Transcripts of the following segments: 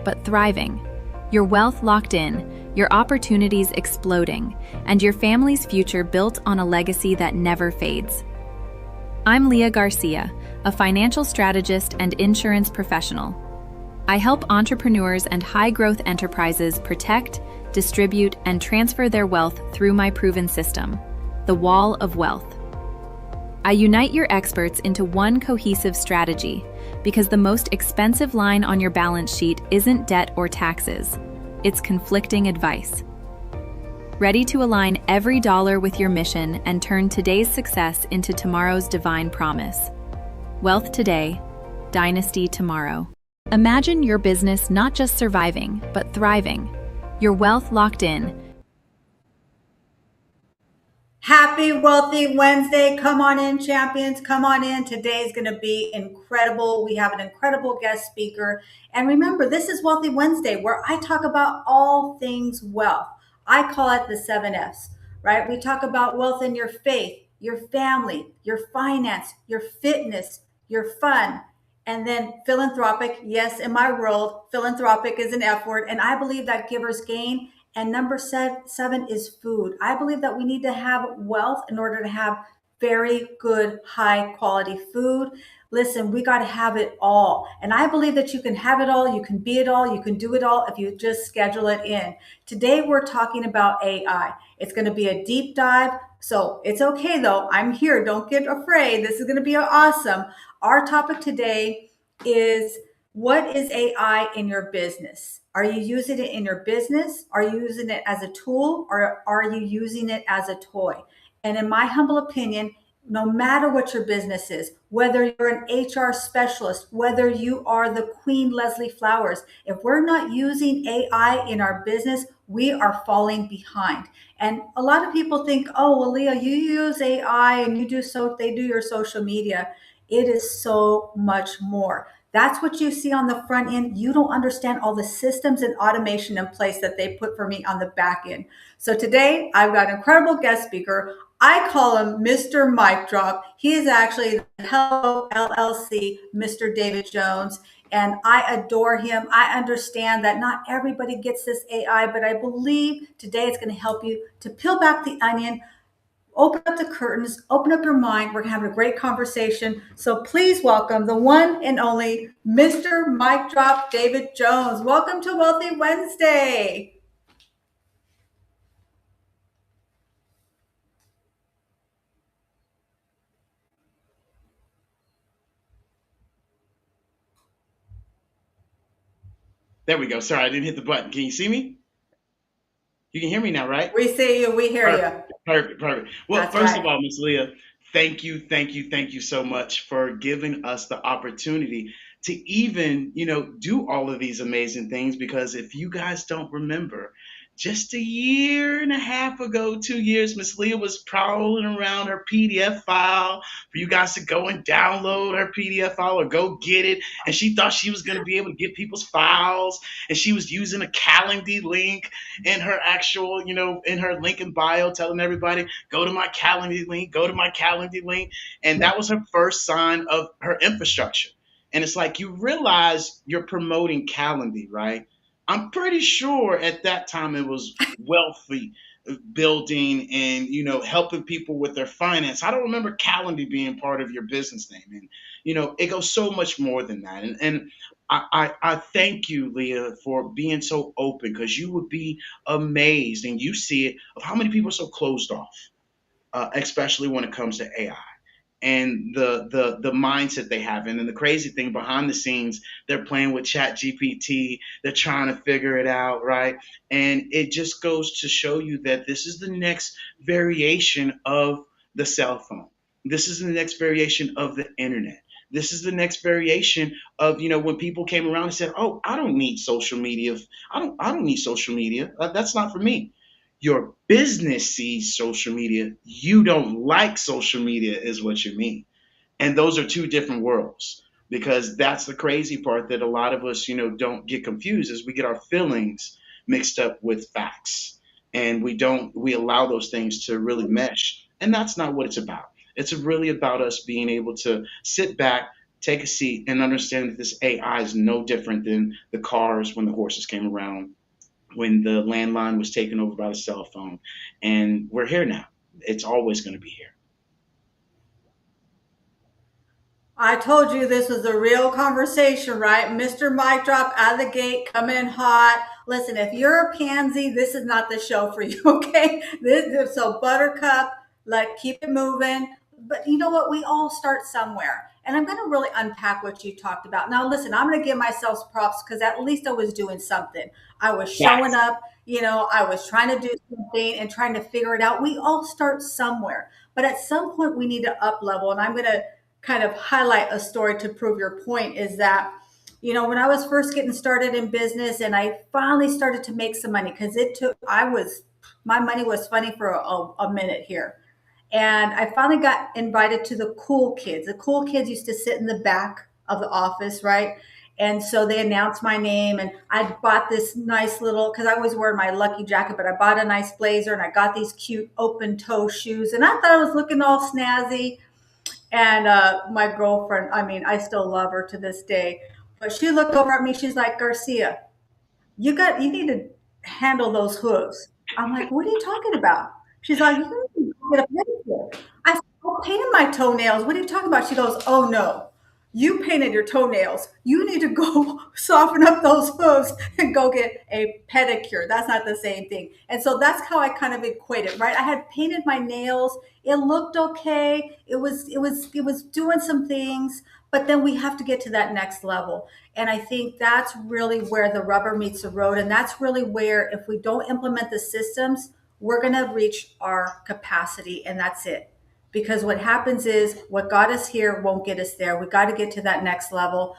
but thriving. Your wealth locked in, your opportunities exploding, and your family's future built on a legacy that never fades. I'm Leah Garcia, a financial strategist and insurance professional. I help entrepreneurs and high-growth enterprises protect, distribute, and transfer their wealth through my proven system, the Wall of Wealth. I unite your experts into one cohesive strategy because the most expensive line on your balance sheet isn't debt or taxes, it's conflicting advice. Ready to align every dollar with your mission and turn today's success into tomorrow's divine promise. Wealth today, Dynasty tomorrow. Imagine your business not just surviving, but thriving. Your wealth locked in. Happy Wealthy Wednesday. Come on in, champions. Come on in. Today's going to be incredible. We have an incredible guest speaker. And remember, this is Wealthy Wednesday, where I talk about all things wealth. I call it the 7Fs, right? We talk about wealth in your faith, your family, your finance, your fitness, your fun, and then philanthropic. Yes, in my world, philanthropic is an F word. And I believe that givers gain. And number seven is food. I believe that we need to have wealth in order to have very good, high quality food. Listen, we got to have it all. And I believe that you can have it all, you can be it all, you can do it all if you just schedule it in. Today, we're talking about AI. It's going to be a deep dive. So it's okay though. I'm here. Don't get afraid. This is going to be awesome. Our topic today is, what is AI in your business? Are you using it in your business? Are you using it as a tool, or are you using it as a toy? And in my humble opinion, no matter what your business is, whether you're an HR specialist, whether you are the Queen Leslie Flowers, if we're not using AI in our business, we are falling behind. And a lot of people think, oh, well, Leah, you use AI and they do your social media. It is so much more. That's what you see on the front end. You don't understand all the systems and automation in place that they put for me on the back end. So today I've got an incredible guest speaker. I call him Mr. Mic Drop. He is actually the Hello LLC, Mr. David Jones. And I adore him. I understand that not everybody gets this AI, but I believe today it's going to help you to peel back the onion, open up the curtains, open up your mind. We're going to have a great conversation. So please welcome the one and only Mr. Mic Drop, David Jones. Welcome to Wealthy Wednesday. There we go. Sorry, I didn't hit the button. Can you see me? You can hear me now, right? We see you. We hear you. Perfect. Well, That's first right. of all, Miss Leah, thank you so much for giving us the opportunity to even, do all of these amazing things. Because if you guys don't remember, just a year and a half ago, 2 years, Miss Leah was prowling around her PDF file for you guys to go and download her PDF file or go get it. And she thought she was going to be able to get people's files. And she was using a Calendly link in her actual, in her link in bio, telling everybody, go to my Calendly link, go to my Calendly link. And that was her first sign of her infrastructure. And it's like, you realize you're promoting Calendly, right? I'm pretty sure at that time it was wealthy building and helping people with their finance. I don't remember Calendly being part of your business name, and it goes so much more than that. And I thank you, Leah, for being so open, because you would be amazed, and you see it, of how many people are so closed off, especially when it comes to AI and the mindset they have. And then the crazy thing, behind the scenes, they're playing with Chat GPT, they're trying to figure it out, right? And it just goes to show you that this is the next variation of the cell phone. This is the next variation of the internet. This is the next variation of, when people came around and said, oh, I don't need social media. I don't need social media. That's not for me. Your business sees social media. You don't like social media is what you mean. And those are two different worlds, because that's the crazy part that a lot of us, don't get confused, is we get our feelings mixed up with facts, and we allow those things to really mesh. And that's not what it's about. It's really about us being able to sit back, take a seat and understand that this AI is no different than the cars when the horses came around, when the landline was taken over by the cell phone. And we're here now. It's always going to be here. I told you this was a real conversation, right? Mr. Mic Drop out of the gate, coming in hot. Listen, if you're a pansy, this is not the show for you, okay? So Buttercup, like keep it moving. But you know what? We all start somewhere. And I'm going to really unpack what you talked about. Now, listen, I'm going to give myself props because at least I was doing something. I was showing Yes. up, I was trying to do something and trying to figure it out. We all start somewhere. But at some point, we need to up level. And I'm going to kind of highlight a story to prove your point is that when I was first getting started in business and I finally started to make some money because it took I was my money was funny for a minute here, and I finally got invited to the cool kids. The cool kids used to sit in the back of the office, right? And so they announced my name, and I bought this nice little, because I always wear my lucky jacket, but I bought a nice blazer and I got these cute open toe shoes, and I thought I was looking all snazzy. And my girlfriend, I mean, I still love her to this day, but she looked over at me. She's like, Garcia, you need to handle those hooves. I'm like, what are you talking about? She's like, you need to get a pedicure. I said, I painted my toenails. What are you talking about? She goes, oh no, you painted your toenails. You need to go soften up those hooves and go get a pedicure. That's not the same thing. And so that's how I kind of equate it, right? I had painted my nails. It looked okay. It was doing some things, but then we have to get to that next level. And I think that's really where the rubber meets the road. And that's really where, if we don't implement the systems, we're going to reach our capacity and that's it. Because what happens is what got us here won't get us there. We got to get to that next level.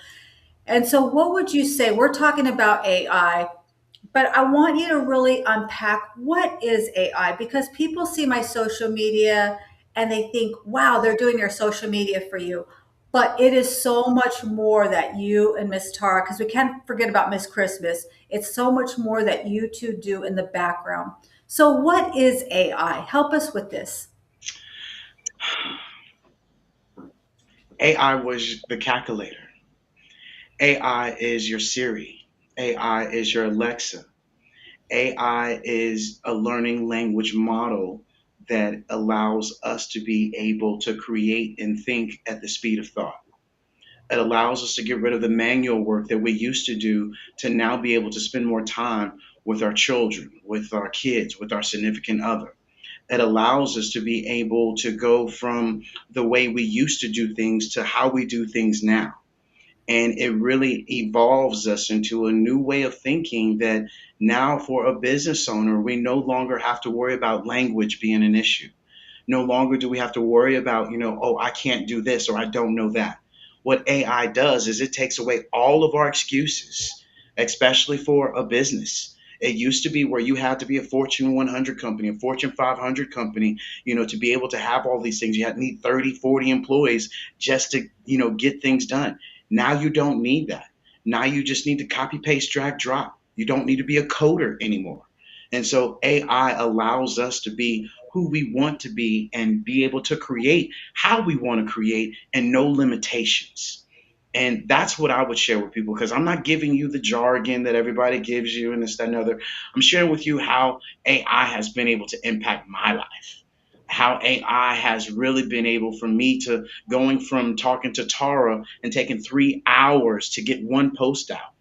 And so, what would you say? We're talking about AI, but I want you to really unpack what is AI because people see my social media and they think, wow, they're doing your social media for you. But it is so much more that you and Miss Tara, because we can't forget about Miss Christmas. It's so much more that you two do in the background. So, what is AI? Help us with this. AI was the calculator. AI is your Siri. AI is your Alexa. AI is a learning language model that allows us to be able to create and think at the speed of thought. It allows us to get rid of the manual work that we used to do to now be able to spend more time with our children, with our kids, with our significant other. It allows us to be able to go from the way we used to do things to how we do things now. And it really evolves us into a new way of thinking that now, for a business owner, we no longer have to worry about language being an issue. No longer do we have to worry about, oh, I can't do this or I don't know that. What AI does is it takes away all of our excuses, especially for a business. It used to be where you had to be a Fortune 100 company, a Fortune 500 company, to be able to have all these things. You had to need 30, 40 employees just to, get things done. Now you don't need that. Now you just need to copy, paste, drag, drop. You don't need to be a coder anymore. And so AI allows us to be who we want to be and be able to create how we want to create and no limitations. And that's what I would share with people because I'm not giving you the jargon that everybody gives you and this, that, and other. I'm sharing with you how AI has been able to impact my life, how AI has really been able for me to going from talking to Tara and taking 3 hours to get one post out,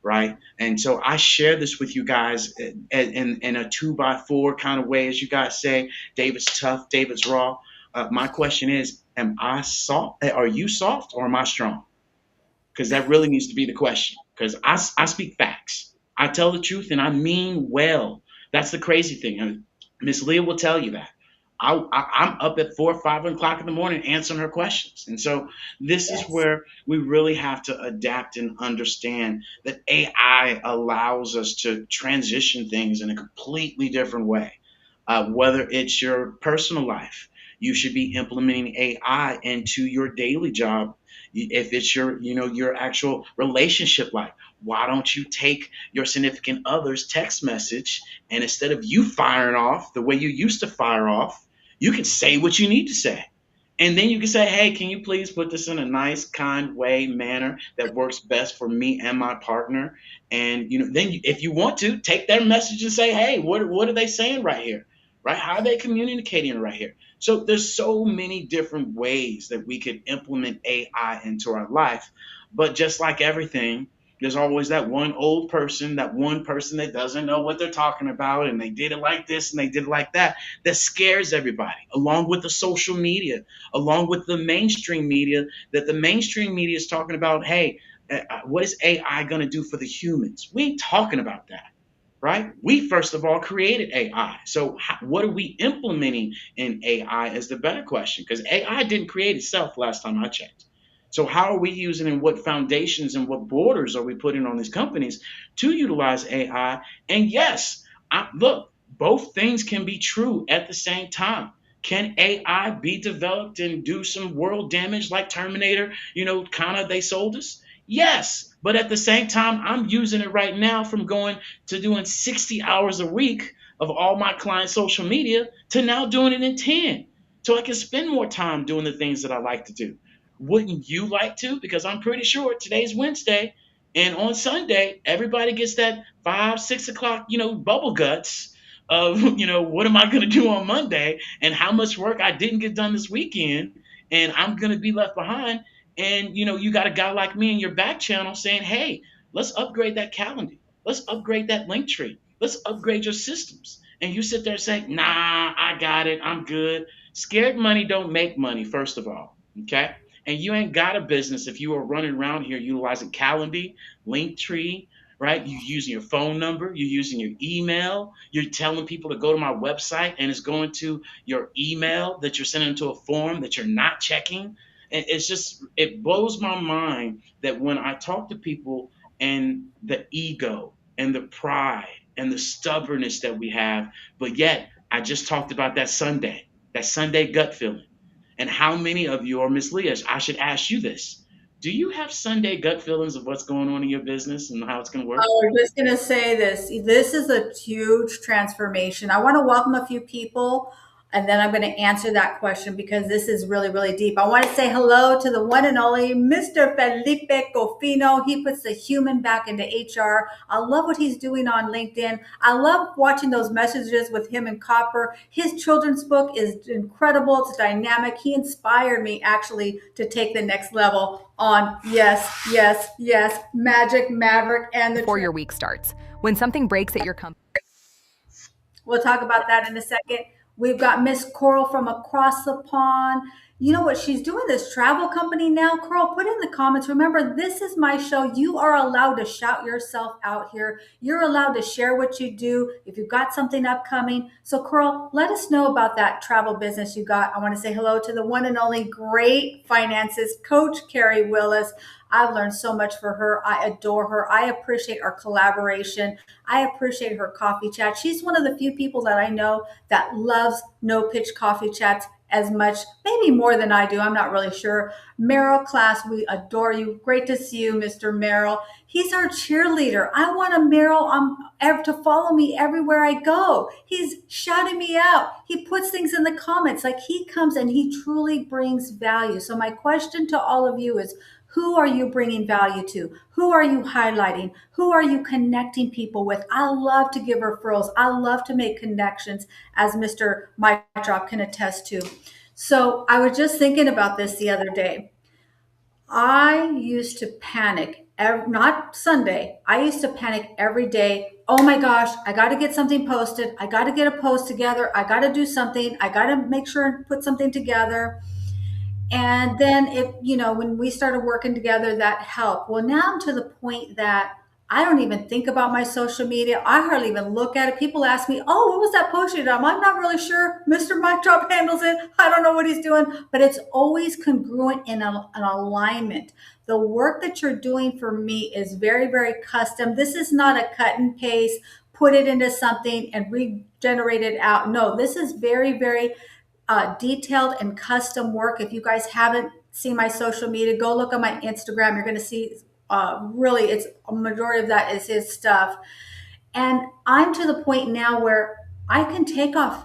right? And so I share this with you guys in a 2 by 4 kind of way, as you guys say. David's tough, David's raw. My question is, am I soft? Are you soft or am I strong? Because that really needs to be the question. Because I speak facts. I tell the truth and I mean well. That's the crazy thing. And Miss Leah will tell you that. I'm up at 4 or 5 o'clock in the morning answering her questions. And so this is Yes. where we really have to adapt and understand that AI allows us to transition things in a completely different way. Whether it's your personal life, you should be implementing AI into your daily job. If it's your actual relationship life, why don't you take your significant other's text message and instead of you firing off the way you used to fire off, you can say what you need to say And then you can say, hey, can you please put this in a nice, kind way, manner that works best for me and my partner? And then if you want to, take their message and say, hey, what are they saying right here? Right? How are they communicating right here? So there's so many different ways that we could implement AI into our life. But just like everything, there's always that one person that doesn't know what they're talking about, and they did it like this and they did it like that, that scares everybody, along with the social media, along with the mainstream media, that the mainstream media is talking about, hey, what is AI going to do for the humans? We ain't talking about that, right? We first of all created AI. So what are we implementing in AI is the better question, because AI didn't create itself last time I checked. So how are we using, and what foundations and what borders are we putting on these companies to utilize AI? And yes, look, both things can be true at the same time. Can AI be developed and do some world damage like Terminator, kind of they sold us? Yes. But at the same time, I'm using it right now, from going to doing 60 hours a week of all my clients' social media to now doing it in 10. So I can spend more time doing the things that I like to do. Wouldn't you like to? Because I'm pretty sure today's Wednesday, and on Sunday, everybody gets that 5, 6 o'clock, bubble guts of, what am I going to do on Monday, and how much work I didn't get done this weekend, and I'm going to be left behind. And, you got a guy like me in your back channel saying, hey, let's upgrade that calendar. Let's upgrade that link tree. Let's upgrade your systems. And you sit there saying, nah, I got it. I'm good. Scared money don't make money, first of all. Okay. And you ain't got a business if you are running around here utilizing Calendly, Linktree, right? You using your phone number, you're using your email, you're telling people to go to my website, and it's going to your email that you're sending to a form that you're not checking. And it blows my mind that when I talk to people, and the ego and the pride and the stubbornness that we have, but yet I just talked about that Sunday gut feeling. And how many of you, or Miss Leah, I should ask you this. Do you have Sunday gut feelings of what's going on in your business and how it's going to I work? was just going to say this. This is a huge transformation. I want to welcome a few people, and then I'm going to answer that question because this is really, really deep. I want to say hello to the one and only Mr. Felipe Cofino. He puts the human back into HR. I love what he's doing on LinkedIn. I love watching those messages with him and Copper. His children's book is incredible. It's dynamic. He inspired me actually to take the next level on yes, yes, yes, Magic Maverick and the Before your week starts. When something breaks at your company. We'll talk about that in a second. We've got Miss Coral from across the pond. You know what she's doing? This travel company now. Coral, put in the comments. Remember, this is my show. You are allowed to shout yourself out here. You're allowed to share what you do if you've got something upcoming. So, Coral, let us know about that travel business you got. I want to say hello to the one and only great finances coach, Carrie Willis. I've learned so much for her. I adore her. I appreciate our collaboration. I appreciate her coffee chat. She's one of the few people that I know that loves no pitch coffee chats as much, maybe more than I do. I'm not really sure. Merrill Class, we adore you. Great to see you, Mr. Merrill. He's our cheerleader. I want a Merrill to follow me everywhere I go. He's shouting me out. He puts things in the comments. Like, he comes and he truly brings value. So my question to all of you is, who are you bringing value to? Who are you highlighting? Who are you connecting people with? I love to give referrals. I love to make connections, as Mr. Mike Drop can attest to. So I was just thinking about this the other day. I used to panic, not Sunday. I used to panic every day. Oh my gosh, I got to get something posted. I got to get a post together. I got to do something. I got to make sure and put something together. And then when we started working together, that helped. Well, now I'm to the point that I don't even think about my social media. I hardly even look at it. People ask me, oh, what was that post you did? I'm not really sure. Mr. Mike Drop handles it. I don't know what he's doing, but it's always congruent in an alignment. The work that you're doing for me is very, very custom. This is not a cut and paste, put it into something and regenerate it out. No, this is very, very detailed and custom work. If you guys haven't seen my social media, go look on my Instagram. You're going to see really, it's a majority of that is his stuff. And I'm to the point now where I can take off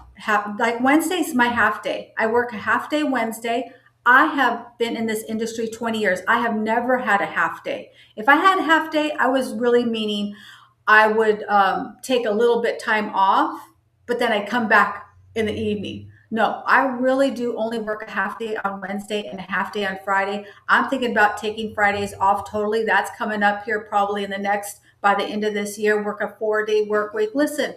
like Wednesday's my half day. I work a half day Wednesday. I have been in this industry 20 years. I have never had a half day. If I had a half day, I was really meaning I would take a little bit time off, but then I'd come back in the evening. No, I really do only work a half day on Wednesday and a half day on Friday. I'm thinking about taking Fridays off totally. That's coming up here probably in the next, by the end of this year, work a 4-day work week. Listen,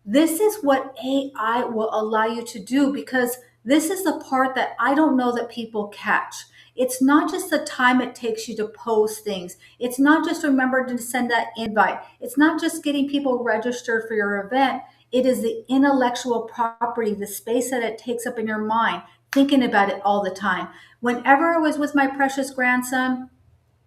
this is what AI will allow you to do, because this is the part that I don't know that people catch. It's not just the time it takes you to post things. It's not just remember to send that invite. It's not just getting people registered for your event. It is the intellectual property, the space that it takes up in your mind, thinking about it all the time. Whenever I was with my precious grandson,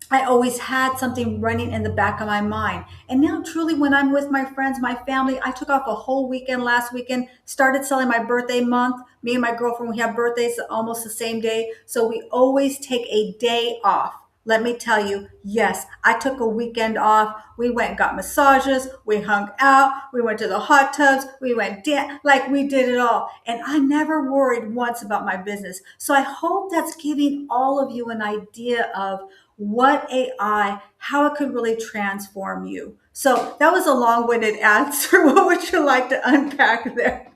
I always had something running in the back of my mind. And now, truly, when I'm with my friends, my family, I took off a whole weekend last weekend, started selling my birthday month. Me and my girlfriend, we have birthdays almost the same day. So we always take a day off. Let me tell you, yes, I took a weekend off. We went and got massages. We hung out. We went to the hot tubs. We went like we did it all. And I never worried once about my business. So I hope that's giving all of you an idea of what AI, how it could really transform you. So that was a long-winded answer. What would you like to unpack there?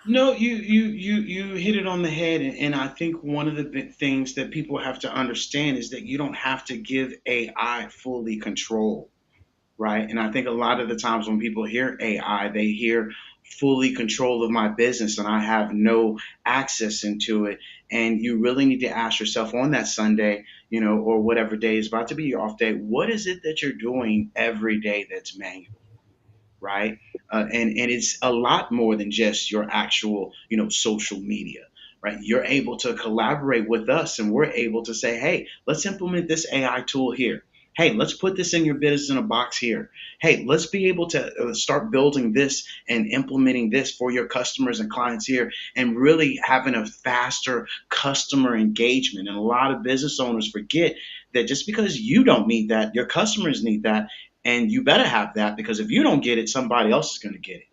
No, you hit it on the head, and I think one of the big things that people have to understand is that you don't have to give AI fully control, right? And I think a lot of the times when people hear AI, they hear fully control of my business and I have no access into it. And you really need to ask yourself on that Sunday, or whatever day is about to be your off day, what is it that you're doing every day that's manual? Right? And it's a lot more than just your actual, social media, right? You're able to collaborate with us, and we're able to say, hey, let's implement this AI tool here. Hey, let's put this in your business in a box here. Hey, let's be able to start building this and implementing this for your customers and clients here, and really having a faster customer engagement. And a lot of business owners forget that just because you don't need that, your customers need that, and you better have that, because if you don't get it, somebody else is going to get it.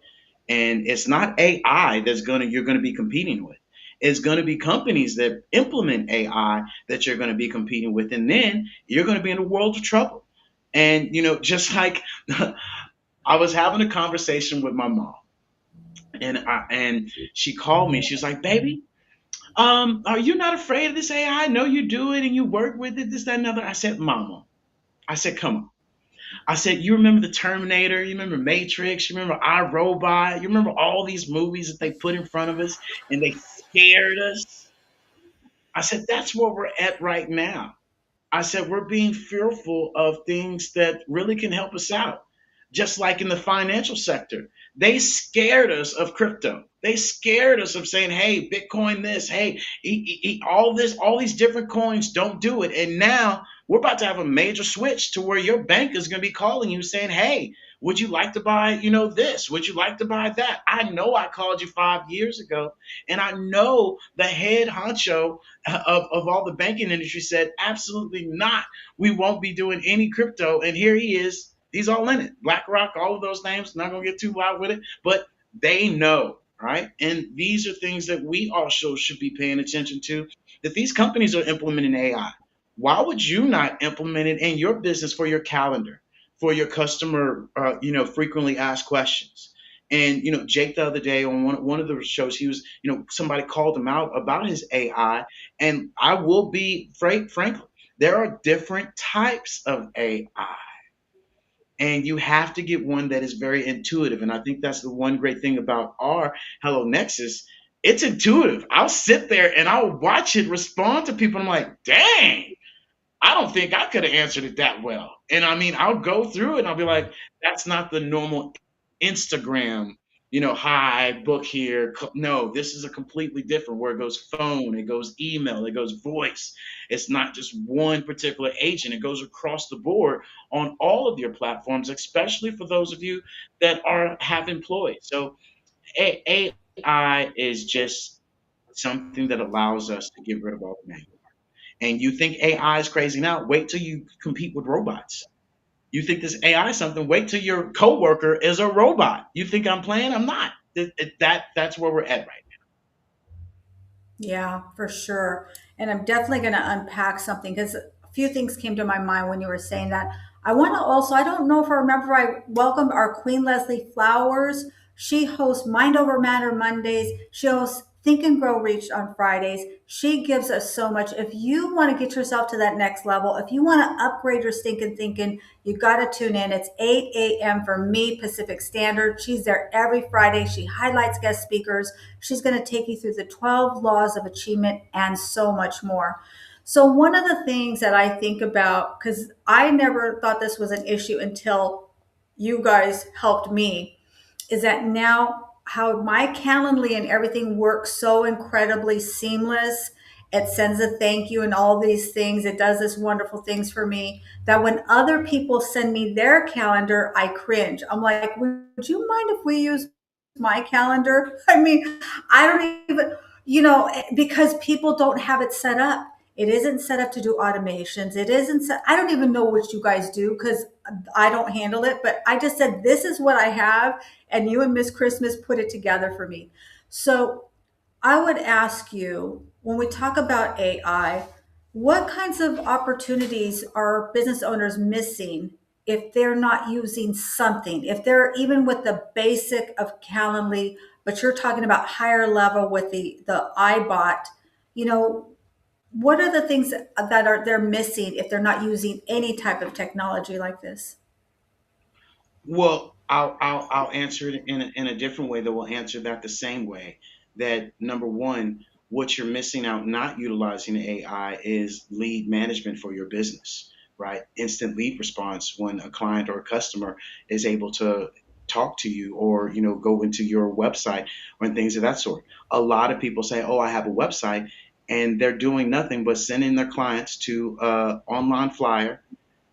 And it's not AI that's going to you're going to be competing with. It's going to be companies that implement AI that you're going to be competing with, and then you're going to be in a world of trouble. And just like I was having a conversation with my mom, and she called me. She was like, "Baby, are you not afraid of this AI? I know you do it and you work with it, this, that, and other." I said, "Mama," I said, "Come on." I said, you remember the Terminator? You remember Matrix? You remember I Robot? You remember all these movies that they put in front of us and they scared us? I said, that's where we're at right now. I said, we're being fearful of things that really can help us out. Just like in the financial sector, they scared us of crypto. They scared us of saying, hey, Bitcoin this, hey, all this, all these different coins, don't do it. And now we're about to have a major switch to where your bank is going to be calling you saying, hey, would you like to buy, this? Would you like to buy that? I know I called you 5 years ago, and I know the head honcho of all the banking industry said, absolutely not. We won't be doing any crypto. And here he is. He's all in it. BlackRock, all of those names, not going to get too loud with it, but they know, right? And these are things that we also should be paying attention to, that these companies are implementing AI. Why would you not implement it in your business for your calendar, for your customer, frequently asked questions? And Jake the other day on one of the shows, he was, somebody called him out about his AI, and I will be frankly, there are different types of AI, and you have to get one that is very intuitive. And I think that's the one great thing about our Hello Nexus. It's intuitive. I'll sit there and I'll watch it respond to people. I'm like, dang, I don't think I could have answered it that well. And I mean, I'll go through it and I'll be like, that's not the normal Instagram, hi, book here. No, this is a completely different, where it goes phone, it goes email, it goes voice. It's not just one particular agent, it goes across the board on all of your platforms, especially for those of you that have employees. So AI is just something that allows us to get rid of all the manual. And you think AI is crazy now? Wait till you compete with robots. You think this AI is something? Wait till your coworker is a robot. You think I'm playing? I'm not. That's where we're at right Yeah, for sure. And I'm definitely going to unpack something because a few things came to my mind when you were saying that. I want to also, I don't know if I remember, I welcomed our Queen Leslie Flowers. She hosts Mind Over Matter Mondays. She hosts Think and Grow Reach on Fridays. She gives us so much. If you want to get yourself to that next level, if you want to upgrade your stinking thinking, you got to tune in. It's 8 a.m. for me, Pacific Standard. She's there every Friday. She highlights guest speakers. She's going to take you through the 12 laws of achievement and so much more. So, one of the things that I think about, because I never thought this was an issue until you guys helped me, is that now how my Calendly and everything works so incredibly seamless. It sends a thank you and all these things. It does this wonderful things for me that when other people send me their calendar, I cringe. I'm like, would you mind if we use my calendar? I mean, I don't even, because people don't have it set up. It isn't set up to do automations. It isn't set, I don't even know what you guys do because I don't handle it, but I just said, this is what I have. And you and Miss Christmas put it together for me. So I would ask you, when we talk about AI, what kinds of opportunities are business owners missing if they're not using something? If they're even with the basic of Calendly, but you're talking about higher level with the iBot, you know, what are the things that are they're missing if they're not using any type of technology like this? Well, I'll answer it in a different way that will answer that the same way. That number one, what you're missing out not utilizing AI is lead management for your business, right? Instant lead response when a client or a customer is able to talk to you or go into your website or things of that sort. A lot of people say, "Oh, I have a website," and they're doing nothing but sending their clients to online flyer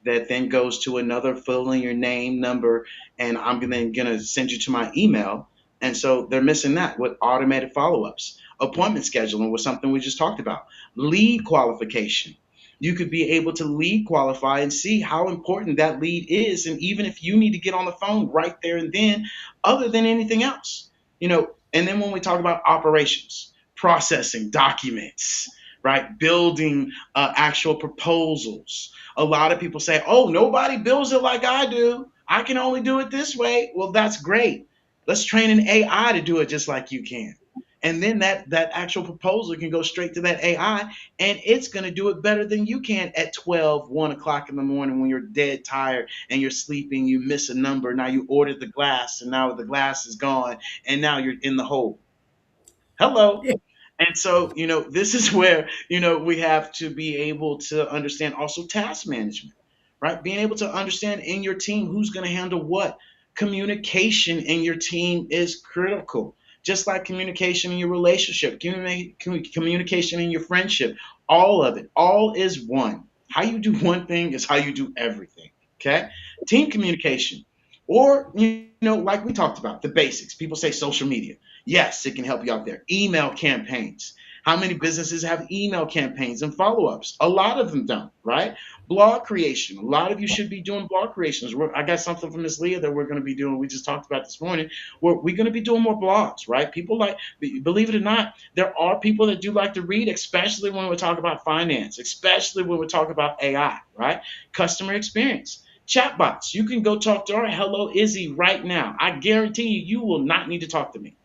that then goes to another, fill in your name, number, and I'm then gonna send you to my email. And so they're missing that with automated follow-ups. Appointment scheduling was something we just talked about. Lead qualification. You could be able to lead qualify and see how important that lead is. And even if you need to get on the phone right there and then, other than anything else, and then when we talk about operations, processing documents, right? Building actual proposals. A lot of people say, "Oh, nobody builds it like I do. I can only do it this way." Well, that's great. Let's train an AI to do it just like you can. And then that actual proposal can go straight to that AI, and it's going to do it better than you can at 12, 1 o'clock in the morning when you're dead tired and you're sleeping, you miss a number. Now you ordered the glass, and now the glass is gone, and now you're in the hole. Hello. And so, this is where, we have to be able to understand also task management, right? Being able to understand in your team who's going to handle what. Communication in your team is critical, just like communication in your relationship, communication in your friendship, all of it, all is one. How you do one thing is how you do everything. Okay. Team communication, or, like we talked about, the basics. People say social media. Yes, it can help you out there. Email campaigns. How many businesses have email campaigns and follow ups? A lot of them don't, right? Blog creation. A lot of you should be doing blog creations. I got something from Miss Leah that we're going to be doing. We just talked about this morning. We're going to be doing more blogs, right? People like, believe it or not, there are people that do like to read, especially when we talk about finance, especially when we talk about AI, right? Customer experience. Chatbots. You can go talk to our Hello Izzy right now. I guarantee you will not need to talk to me.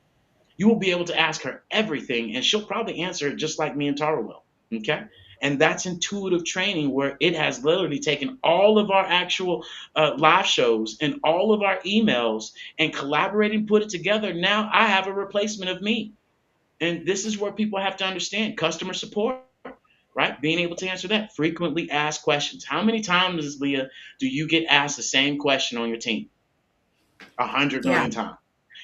You will be able to ask her everything, and she'll probably answer it just like me and Tara will. Okay. And that's intuitive training, where it has literally taken all of our actual live shows and all of our emails and collaborating, put it together. Now I have a replacement of me. And this is where people have to understand customer support, right? Being able to answer that. Frequently asked questions. How many times, Leah, do you get asked the same question on your team? 100 Yeah. million times.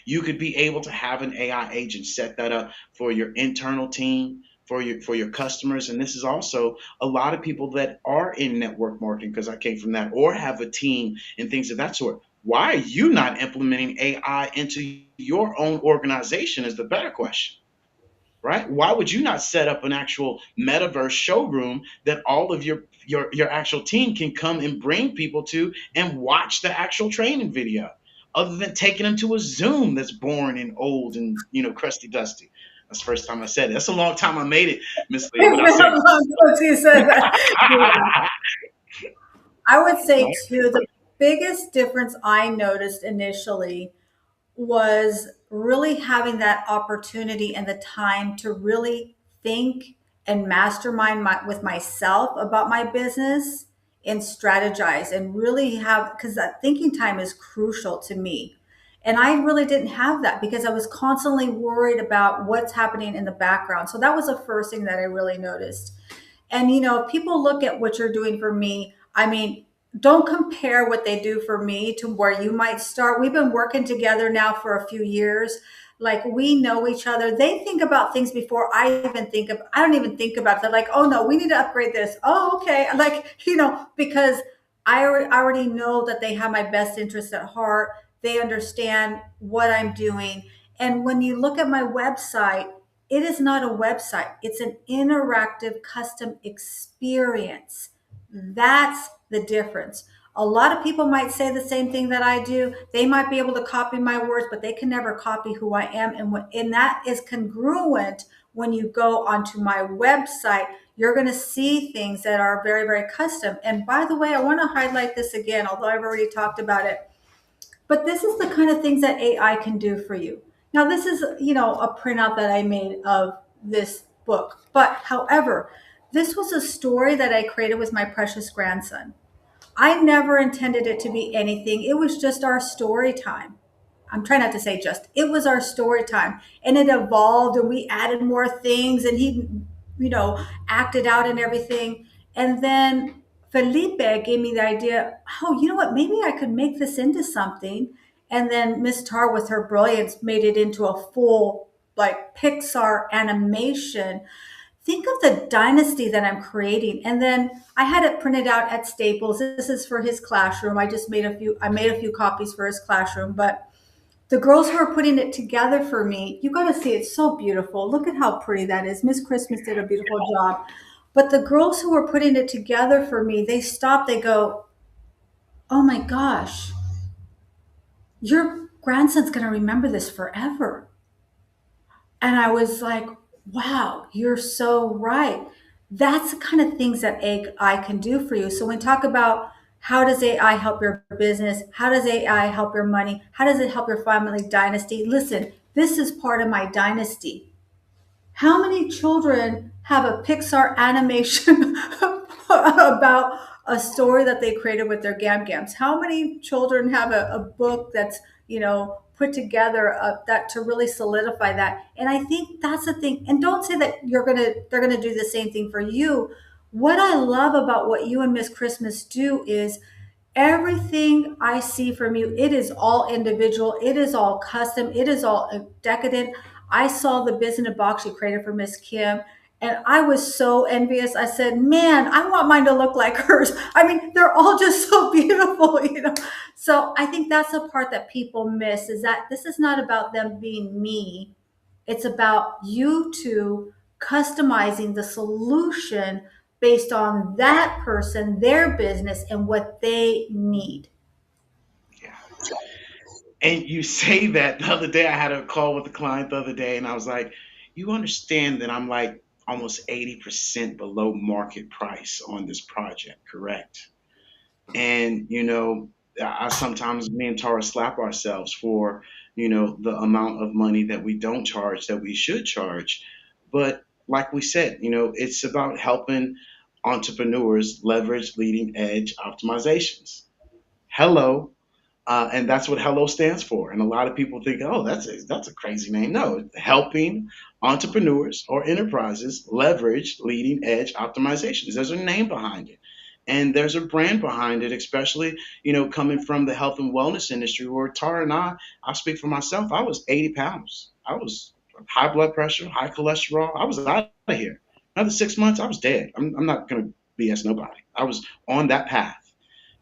You could be able to have an AI agent set that up for your internal team, for your customers. And this is also a lot of people that are in network marketing, because I came from that, or have a team and things of that sort. Why are you not implementing AI into your own organization is the better question, right? Why would you not set up an actual metaverse showroom that all of your actual team can come and bring people to and watch the actual training video, other than taking them to a Zoom that's boring and old and crusty dusty? That's the first time I said it. That's a long time I made it, Miss Leah, It's without been a saying long time since you said that. Yeah. I would say it. too, the biggest difference I noticed initially was really having that opportunity and the time to really think and mastermind with myself about my business and strategize and really have, because that thinking time is crucial to me. And I really didn't have that because I was constantly worried about what's happening in the background. So that was the first thing that I really noticed. And if people look at what you're doing for me, I mean, don't compare what they do for me to where you might start. We've been working together now for a few years. Like we know each other. They think about things before I don't even think about that. Like, oh no, we need to upgrade this. Oh, okay. Like, because I already know that they have my best interest at heart. They understand what I'm doing. And when you look at my website, it is not a website, it's an interactive custom experience. That's the difference. A lot of people might say the same thing that I do. They might be able to copy my words, but they can never copy who I am. And that is congruent when you go onto my website. You're going to see things that are very, very custom. And by the way, I want to highlight this again, although I've already talked about it. But this is the kind of things that AI can do for you. Now, this is, a printout that I made of this book. But however, this was a story that I created with my precious grandson. I never intended it to be anything. It was just our story time. I'm trying not to say just. It was our story time. And it evolved and we added more things and he, acted out and everything. And then Felipe gave me the idea, oh, you know what? Maybe I could make this into something. And then Miss Tar, with her brilliance, made it into a full, like, Pixar animation. Think of the dynasty that I'm creating. And then I had it printed out at Staples. This is for his classroom. I made a few copies for his classroom, but the girls who are putting it together for me, you got to see, it's so beautiful. Look at how pretty that is. Miss Christmas did a beautiful job. But the girls who were putting it together for me, they stop, they go, "Oh my gosh, your grandson's going to remember this forever." And I was like, wow, you're so right. That's the kind of things that AI can do for you. So when we talk about how does AI help your business? How does AI help your money? How does it help your family dynasty? Listen, this is part of my dynasty. How many children have a Pixar animation about a story that they created with their Gam Gams? How many children have a book that's, put together that to really solidify that? And I think that's the thing. And don't say that they're gonna do the same thing for you. What I love about what you and Miss Christmas do is everything I see from you, it is all individual, it is all custom, it is all decadent. I saw the biz in a box you created for Miss Kim, and I was so envious. I said, man, I want mine to look like hers. I mean, they're all just so beautiful. So I think that's the part that people miss, is that this is not about them being me. It's about you two customizing the solution based on that person, their business, and what they need. Yeah. And you say that the other day, I had a call with a client the other day, and I was like, you understand that I'm like almost 80% below market price on this project, correct? And, I sometimes, me and Tara slap ourselves for, the amount of money that we don't charge that we should charge. But like we said, it's about helping entrepreneurs leverage leading edge optimizations. Hello, and that's what Hello stands for. And a lot of people think, oh, that's a crazy name. No, helping entrepreneurs or enterprises leverage leading edge optimizations. There's a name behind it. And there's a brand behind it, especially, coming from the health and wellness industry where Tara and I speak for myself, I was 80 pounds. I was high blood pressure, high cholesterol. I was out of here. Another 6 months, I was dead. I'm not going to BS nobody. I was on that path.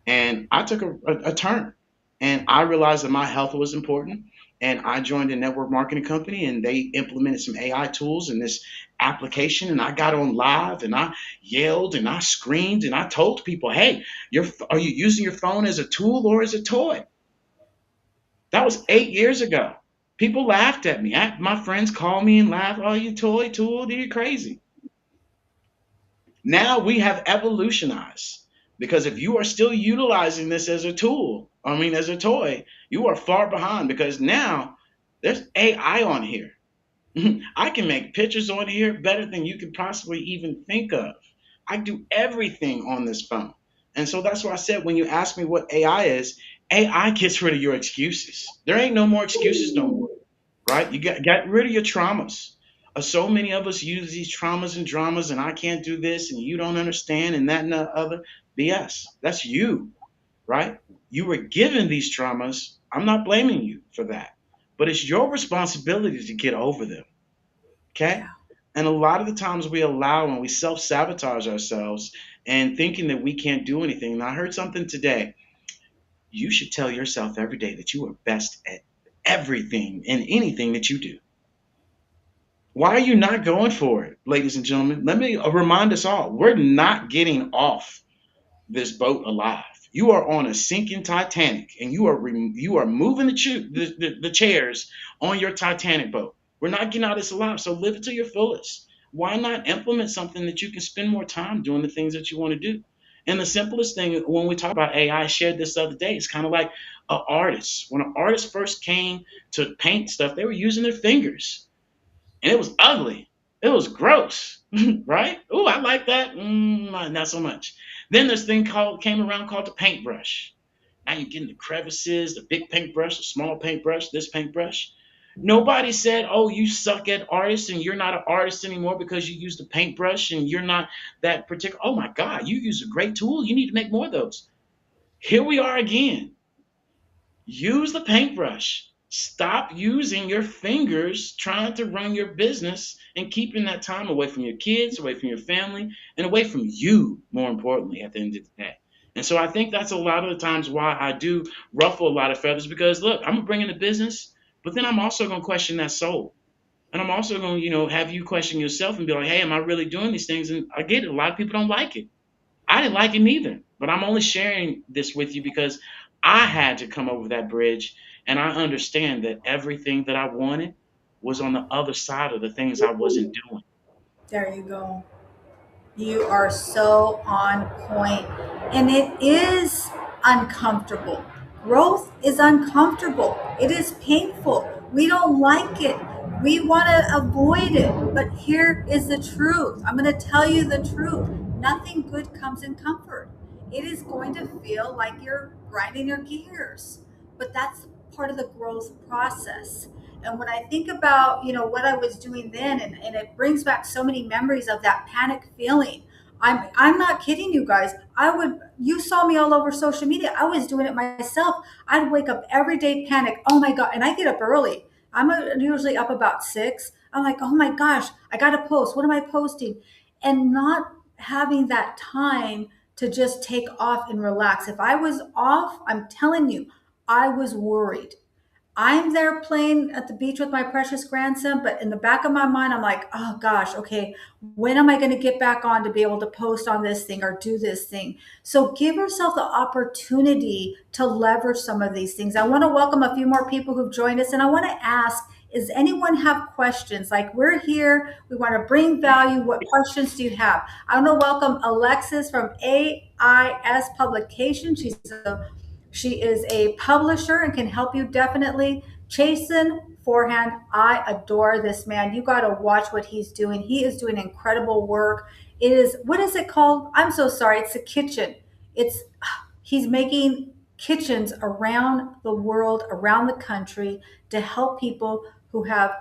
And I took a turn, and I realized that my health was important. And I joined a network marketing company, and they implemented some AI tools in this application. And I got on live, and I yelled, and I screamed, and I told people, hey, are you using your phone as a tool or as a toy? That was 8 years ago. People laughed at me. My friends call me and laugh. Oh, you toy tool, you're crazy. Now we have evolutionized because if you are still utilizing this as a tool, I mean, as a toy, you are far behind because now there's AI on here. I can make pictures on here better than you could possibly even think of. I do everything on this phone. And so that's why I said when you ask me what AI is, AI gets rid of your excuses. There ain't no more excuses no more, right? You get rid of your traumas. So many of us use these traumas and dramas, and I can't do this, and you don't understand, and that and the other. BS. That's you, right? You were given these traumas. I'm not blaming you for that, but it's your responsibility to get over them. Okay. Yeah. And a lot of the times we allow and we self sabotage ourselves and thinking that we can't do anything. And I heard something today. You should tell yourself every day that you are best at everything and anything that you do. Why are you not going for it, ladies and gentlemen? Let me remind us all we're not getting off this boat alive. You are on a sinking Titanic, and you are moving the chairs on your Titanic boat. We're not getting out of this alive, so live it to your fullest. Why not implement something that you can spend more time doing the things that you want to do? And the simplest thing when we talk about AI, I shared this the other day. It's kind of like an artist. When an artist first came to paint stuff, they were using their fingers and it was ugly. It was gross, right? Oh, I like that. Not so much. Then this thing called came around called the paintbrush. Now you're getting the crevices, the big paintbrush, the small paintbrush, this paintbrush. Nobody said, "Oh, you suck at artists and you're not an artist anymore because you use the paintbrush and you're not that particular." Oh my God, you use a great tool. You need to make more of those. Here we are again. Use the paintbrush. Stop using your fingers trying to run your business and keeping that time away from your kids, away from your family, and away from you, more importantly, at the end of the day. And so I think that's a lot of the times why I do ruffle a lot of feathers because look, I'm gonna bring in the business, but then I'm also gonna question that soul. And I'm also gonna, have you question yourself and be like, hey, am I really doing these things? And I get it, a lot of people don't like it. I didn't like it neither, but I'm only sharing this with you because I had to come over that bridge and I understand that everything that I wanted was on the other side of the things I wasn't doing. There you go. You are so on point. And it is uncomfortable. Growth is uncomfortable. It is painful. We don't like it. We want to avoid it. But here is the truth. I'm going to tell you the truth. Nothing good comes in comfort. It is going to feel like you're grinding your gears. But that's part of the growth process. And when I think about, what I was doing then, and it brings back so many memories of that panic feeling. I'm not kidding you guys. You saw me all over social media. I was doing it myself. I'd wake up every day, panic. Oh my God. And I get up early. Usually up about 6. I'm like, oh my gosh, I got to post. What am I posting? And not having that time to just take off and relax. If I was off, I'm telling you, I was worried. I'm there playing at the beach with my precious grandson, but in the back of my mind, I'm like, oh gosh, okay, when am I going to get back on to be able to post on this thing or do this thing? So give yourself the opportunity to leverage some of these things. I want to welcome a few more people who've joined us, and I want to ask, does anyone have questions? Like, we're here, we want to bring value. What questions do you have? I want to welcome Alexis from AIS Publication. She is a publisher and can help you definitely. Chasen Forehand, I adore this man. You got to watch what he's doing. He is doing incredible work. What is it called? I'm so sorry. It's a kitchen. He's making kitchens around the world, around the country to help people who have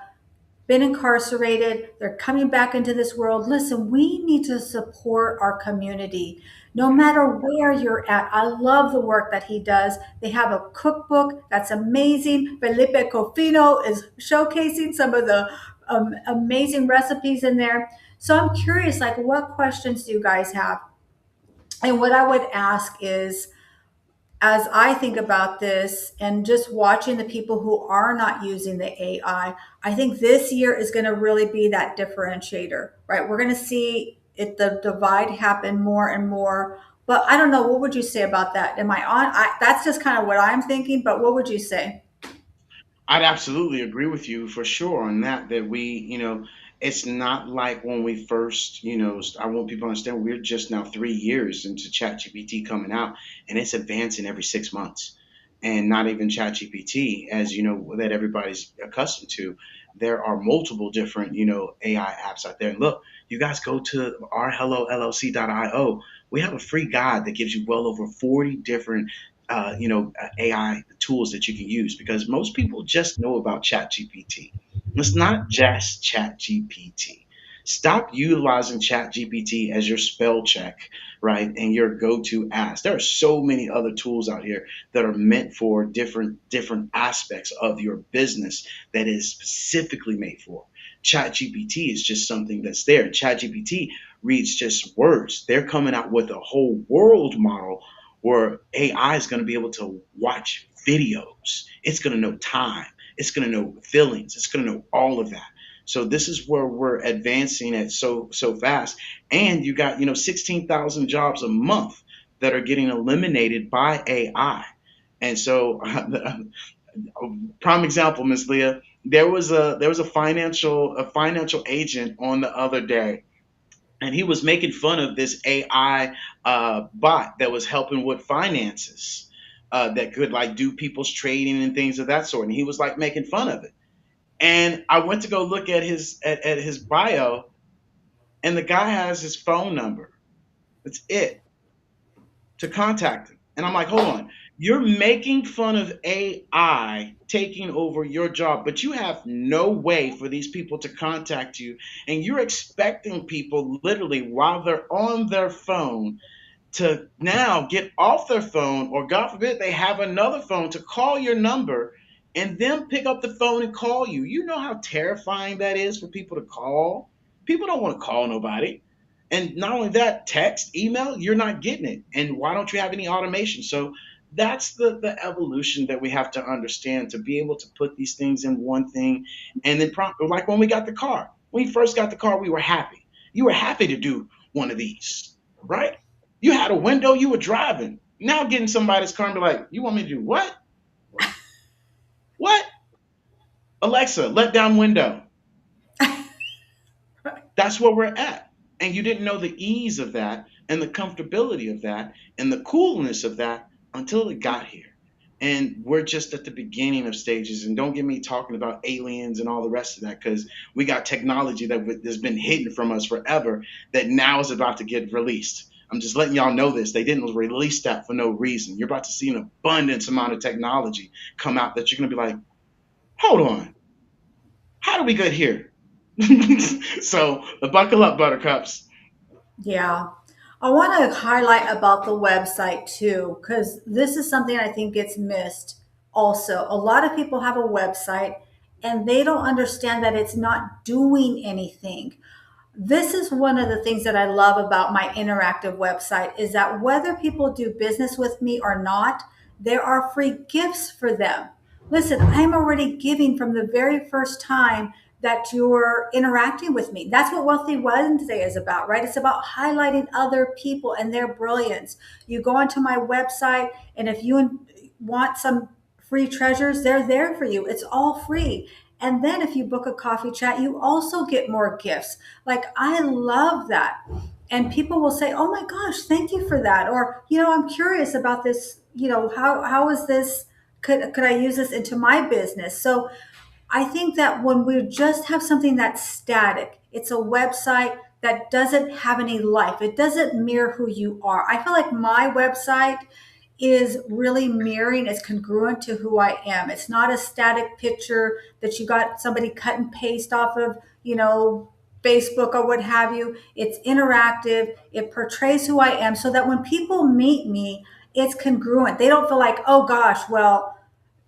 been incarcerated. They're coming back into this world. Listen, we need to support our community no matter where you're at. I love the work that he does. They have a cookbook that's amazing. Felipe Cofino is showcasing some of the amazing recipes in there. So I'm curious, like, what questions do you guys have? And what I would ask is, as I think about this and just watching the people who are not using the I think this year is going to really be that differentiator, right? We're going to see the divide happen more and more. But I don't know. What would you say about that? Am I on? That's just kind of what I'm thinking. But what would you say? I'd absolutely agree with you for sure on that. That we, it's not like when we first, I want people to understand we're just now 3 years into ChatGPT coming out, and it's advancing every 6 months. And not even ChatGPT, as you know, that everybody's accustomed to. There are multiple different, AI apps out there. And look, you guys go to ourhellollc.io. We have a free guide that gives you well over 40 different AI tools that you can use because most people just know about ChatGPT. It's not just ChatGPT. Stop utilizing ChatGPT as your spell check, right? And your go-to ask. There are so many other tools out here that are meant for different aspects of your business that is specifically made for. ChatGPT is just something that's there. ChatGPT reads just words. They're coming out with a whole world model where AI is going to be able to watch videos. It's going to know time. It's going to know feelings. It's going to know all of that. So this is where we're advancing at so fast. And you got 16,000 jobs a month that are getting eliminated by AI. And so, prime example, Miss Leah, there was a financial agent on the other day, and he was making fun of this AI bot that was helping with finances, that could like do people's trading and things of that sort. And he was like making fun of it. And I went to go look at his bio, and the guy has his phone number. That's it, to contact him. And I'm like, hold on. You're making fun of AI taking over your job, but you have no way for these people to contact you. And you're expecting people literally while they're on their phone to now get off their phone, or God forbid they have another phone, to call your number and then pick up the phone and call you. You know how terrifying that is for people to call? People don't want to call nobody. And not only that, text, email, you're not getting it. And why don't you have any automation? So that's the evolution that we have to understand to be able to put these things in one thing. And then, like when we got the car, when we first got the car, we were happy. You were happy to do one of these, right? You had a window, you were driving. Now getting somebody's car and be like, you want me to do what? What? Alexa, let down window. That's where we're at. And you didn't know the ease of that and the comfortability of that and the coolness of that until it got here. And we're just at the beginning of stages. And don't get me talking about aliens and all the rest of that, because we got technology that has been hidden from us forever that now is about to get released. I'm just letting y'all know this. They didn't release that for no reason. You're about to see an abundance amount of technology come out that you're going to be like, hold on, how do we get here? So buckle up, buttercups. Yeah. I want to highlight about the website too, because this is something I think gets missed also. A lot of people have a website and they don't understand that it's not doing anything. This is one of the things that I love about my interactive website is that whether people do business with me or not, there are free gifts for them. Listen, I'm already giving from the very first time that you're interacting with me. That's what Wealthy Wednesday is about, right? It's about highlighting other people and their brilliance. You go onto my website, and if you want some free treasures, they're there for you. It's all free. And then if you book a coffee chat, you also get more gifts. Like, I love that. And people will say, oh my gosh, thank you for that. Or, I'm curious about this. How is this? Could I use this into my business? So I think that when we just have something that's static, it's a website that doesn't have any life. It doesn't mirror who you are. I feel like my website is really mirroring, it's congruent to who I am. It's not a static picture that you got somebody cut and paste off of, Facebook or what have you. It's interactive. It portrays who I am so that when people meet me, it's congruent. They don't feel like, oh gosh, well,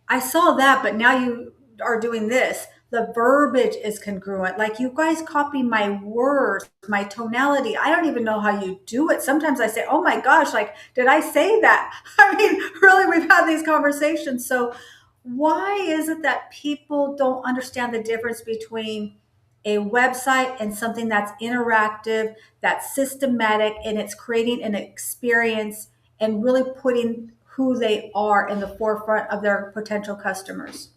I saw that, but now you are doing this. The verbiage is congruent. Like, you guys copy my words, my tonality. I don't even know how you do it. Sometimes I say, oh my gosh, like, did I say that? I mean, really, we've had these conversations. So, why is it that people don't understand the difference between a website and something that's interactive, that's systematic, and it's creating an experience and really putting who they are in the forefront of their potential customers?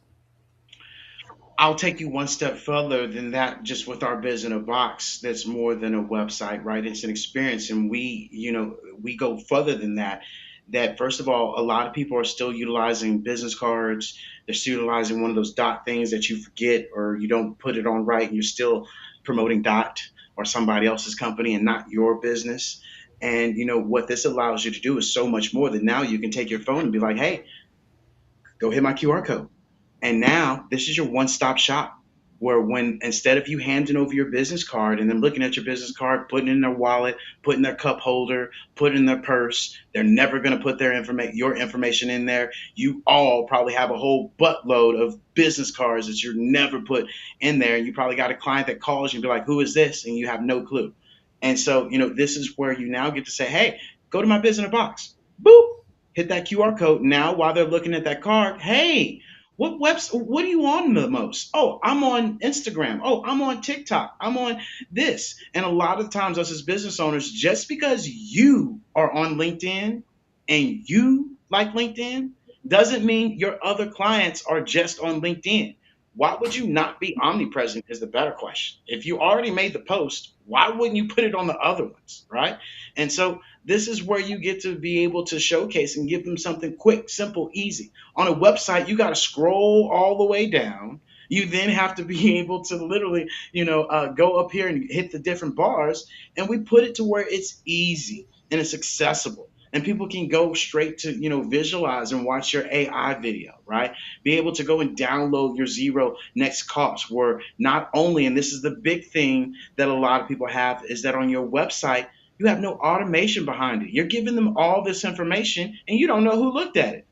I'll take you one step further than that, just with our biz in a box. That's more than a website, right? It's an experience. And we go further than that. That, first of all, a lot of people are still utilizing business cards. They're still utilizing one of those dot things that you forget or you don't put it on right, and you're still promoting dot or somebody else's company and not your business. And what this allows you to do is so much more, that now you can take your phone and be like, hey, go hit my QR code. And now this is your one stop shop, where, when instead of you handing over your business card and then looking at your business card, putting it in their wallet, putting their cup holder, put it in their purse, they're never going to put your information in there. You all probably have a whole buttload of business cards that you're never put in there. And you probably got a client that calls you and be like, who is this? And you have no clue. And so, this is where you now get to say, hey, go to my business box. Boop, hit that QR code. Now, while they're looking at that card, hey, what are you on the most? Oh, I'm on Instagram. Oh, I'm on TikTok. I'm on this. And a lot of times, us as business owners, just because you are on LinkedIn and you like LinkedIn doesn't mean your other clients are just on LinkedIn. Why would you not be omnipresent is the better question. If you already made the post, why wouldn't you put it on the other ones, right? And so this is where you get to be able to showcase and give them something quick, simple, easy. On a website, you got to scroll all the way down. You then have to be able to literally, go up here and hit the different bars. And we put it to where it's easy and it's accessible. And people can go straight to, visualize and watch your AI video, right? Be able to go and download your zero next cost, where not only, and this is the big thing that a lot of people have, is that on your website, you have no automation behind it. You're giving them all this information and you don't know who looked at it.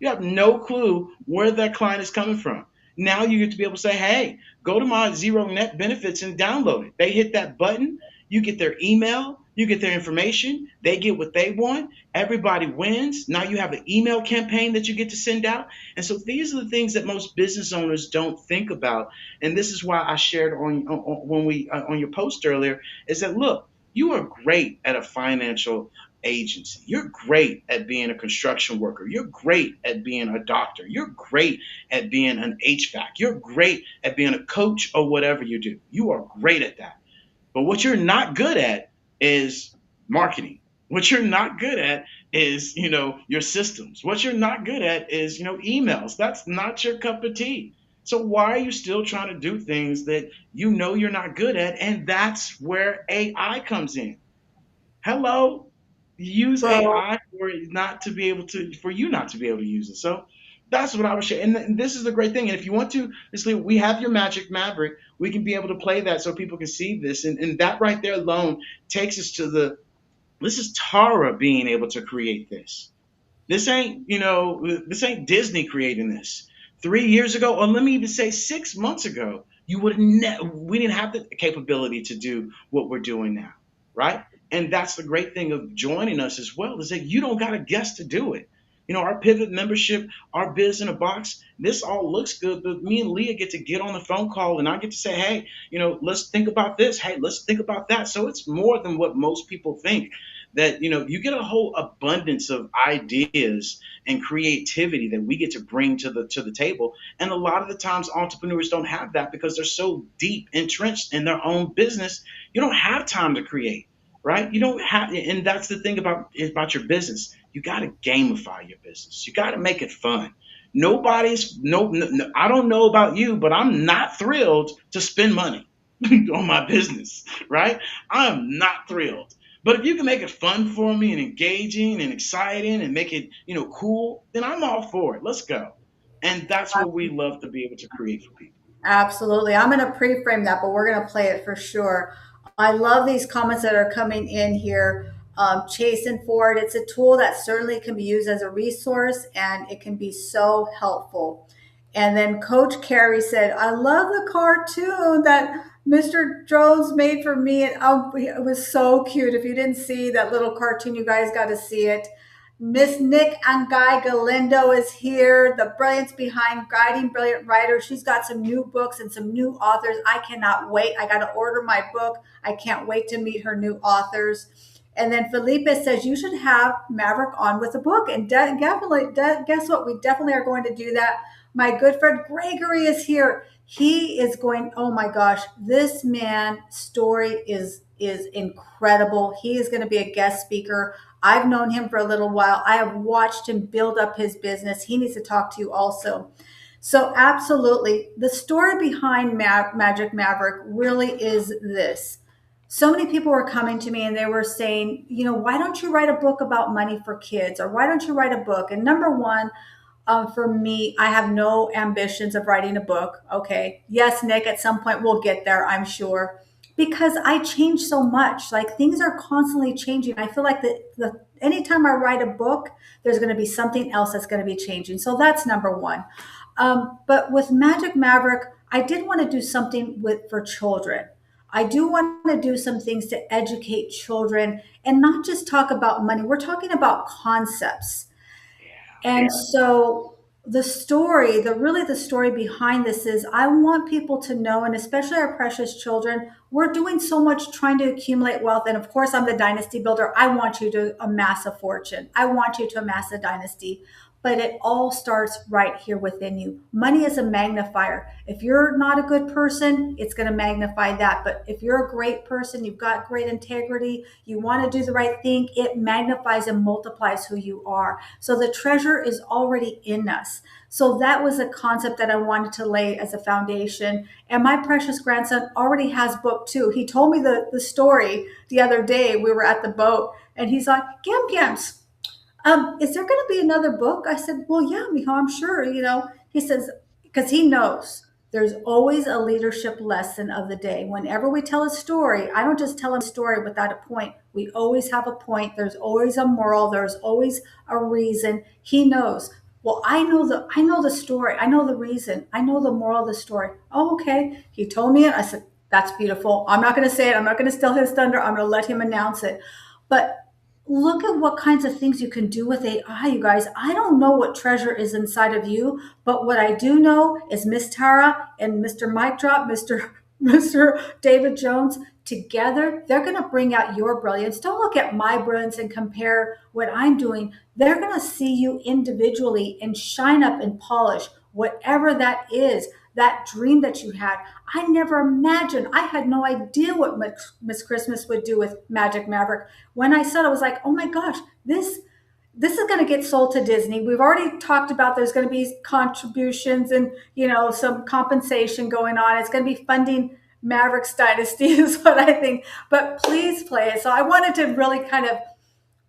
You have no clue where that client is coming from. Now you get to be able to say, hey, go to my zero net benefits and download it. They hit that button, you get their email, you get their information, they get what they want, everybody wins. Now you have an email campaign that you get to send out. And so these are the things that most business owners don't think about. And this is why I shared on your post earlier, is that, look, you are great at a financial agency. You're great at being a construction worker. You're great at being a doctor. You're great at being an HVAC. You're great at being a coach or whatever you do. You are great at that. But what you're not good at is marketing. What you're not good at is, your systems. What you're not good at is, emails. That's not your cup of tea. So why are you still trying to do things that you're not good at? And that's where AI comes in. Hello, use Well, AI for you not to be able to use it. So that's what I would share. And this is the great thing. And if you want to, we have your Magic Maverick. We can be able to play that so people can see this. And that right there alone takes us to this is Tara being able to create this. This ain't Disney creating this. 3 years ago, or let me even say 6 months ago, we didn't have the capability to do what we're doing now, right? And that's the great thing of joining us as well, is that you don't got to guess to do it. Our pivot membership, our biz in a box, this all looks good, but me and Leah get to get on the phone call and I get to say, hey, let's think about this. Hey, let's think about that. So it's more than what most people think, that you get a whole abundance of ideas and creativity that we get to bring to the table. And a lot of the times entrepreneurs don't have that because they're so deep entrenched in their own business. You don't have time to create, right? You don't have, and that's the thing about your business. You got to gamify your business. You got to make it fun. Nobody's no, I don't know about you, but I'm not thrilled to spend money on my business, right? I'm not thrilled. But if you can make it fun for me and engaging and exciting and make it, cool, then I'm all for it. Let's go. And that's what we love to be able to create for people. absolutely. I'm going to pre-frame that, but we're going to play it for sure. I love these comments that are coming in here. Chasing forward, it's a tool that certainly can be used as a resource and it can be so helpful. And then Coach Carey said, I love the cartoon that Mr. Jones made for me. And it was so cute. If you didn't see that little cartoon, you guys got to see it. Miss Nick and Guy Galindo is here. The brilliance behind guiding brilliant writers. She's got some new books and some new authors. I cannot wait. I got to order my book. I can't wait to meet her new authors. And then Felipe says you should have Maverick on with a book. And definitely, guess what? We definitely are going to do that. My good friend Gregory is here. He is going, oh my gosh, this man's story is incredible. He is going to be a guest speaker. I've known him for a little while. I have watched him build up his business. He needs to talk to you also. So, absolutely, the story behind Magic Maverick really is this. So many people were coming to me and they were saying, why don't you write a book about money for kids? Or why don't you write a book? And number one, for me, I have no ambitions of writing a book. Okay. Yes, Nick, at some point we'll get there, I'm sure. Because I change so much. Like things are constantly changing. I feel like the anytime I write a book, there's going to be something else that's going to be changing. So that's number one. But with Magic Maverick, I did want to do something for children. I do want to do some things to educate children and not just talk about money. We're talking about concepts. And so the story, the story behind this is I want people to know, and especially our precious children, we're doing so much trying to accumulate wealth. And of course, I'm the dynasty builder. I want you to amass a fortune. I want you to amass a dynasty. But it all starts right here within you. Money is a magnifier. If you're not a good person, it's going to magnify that. But if you're a great person, you've got great integrity, you want to do the right thing, it magnifies and multiplies who you are. So the treasure is already in us. So that was a concept that I wanted to lay as a foundation. And my precious grandson already has book two. He told me the story the other day. We were at the boat and he's like, Gam Gams. Is there going to be another book? I said, well, yeah, Miho, I'm sure, He says, because he knows there's always a leadership lesson of the day. Whenever we tell a story, I don't just tell a story without a point. We always have a point. There's always a moral. There's always a reason. He knows. Well, I know the story. I know the reason. I know the moral of the story. Oh, okay. He told me it. I said, that's beautiful. I'm not going to say it. I'm not going to steal his thunder. I'm going to let him announce it. But look at what kinds of things you can do with AI, you guys. I don't know what treasure is inside of you, but what I do know is Miss Tara and Mr. Mike Drop, Mr. David Jones, together, they're going to bring out your brilliance. Don't look at my brilliance and compare what I'm doing. They're going to see you individually and shine up and polish whatever that is, that dream that you had. I never imagined. I had no idea what Miss Christmas would do with Magic Maverick. When I saw it, I was like, oh my gosh, this is going to get sold to Disney. We've already talked about there's going to be contributions and, some compensation going on. It's going to be funding Maverick's Dynasty is what I think. But please play it. So I wanted to really kind of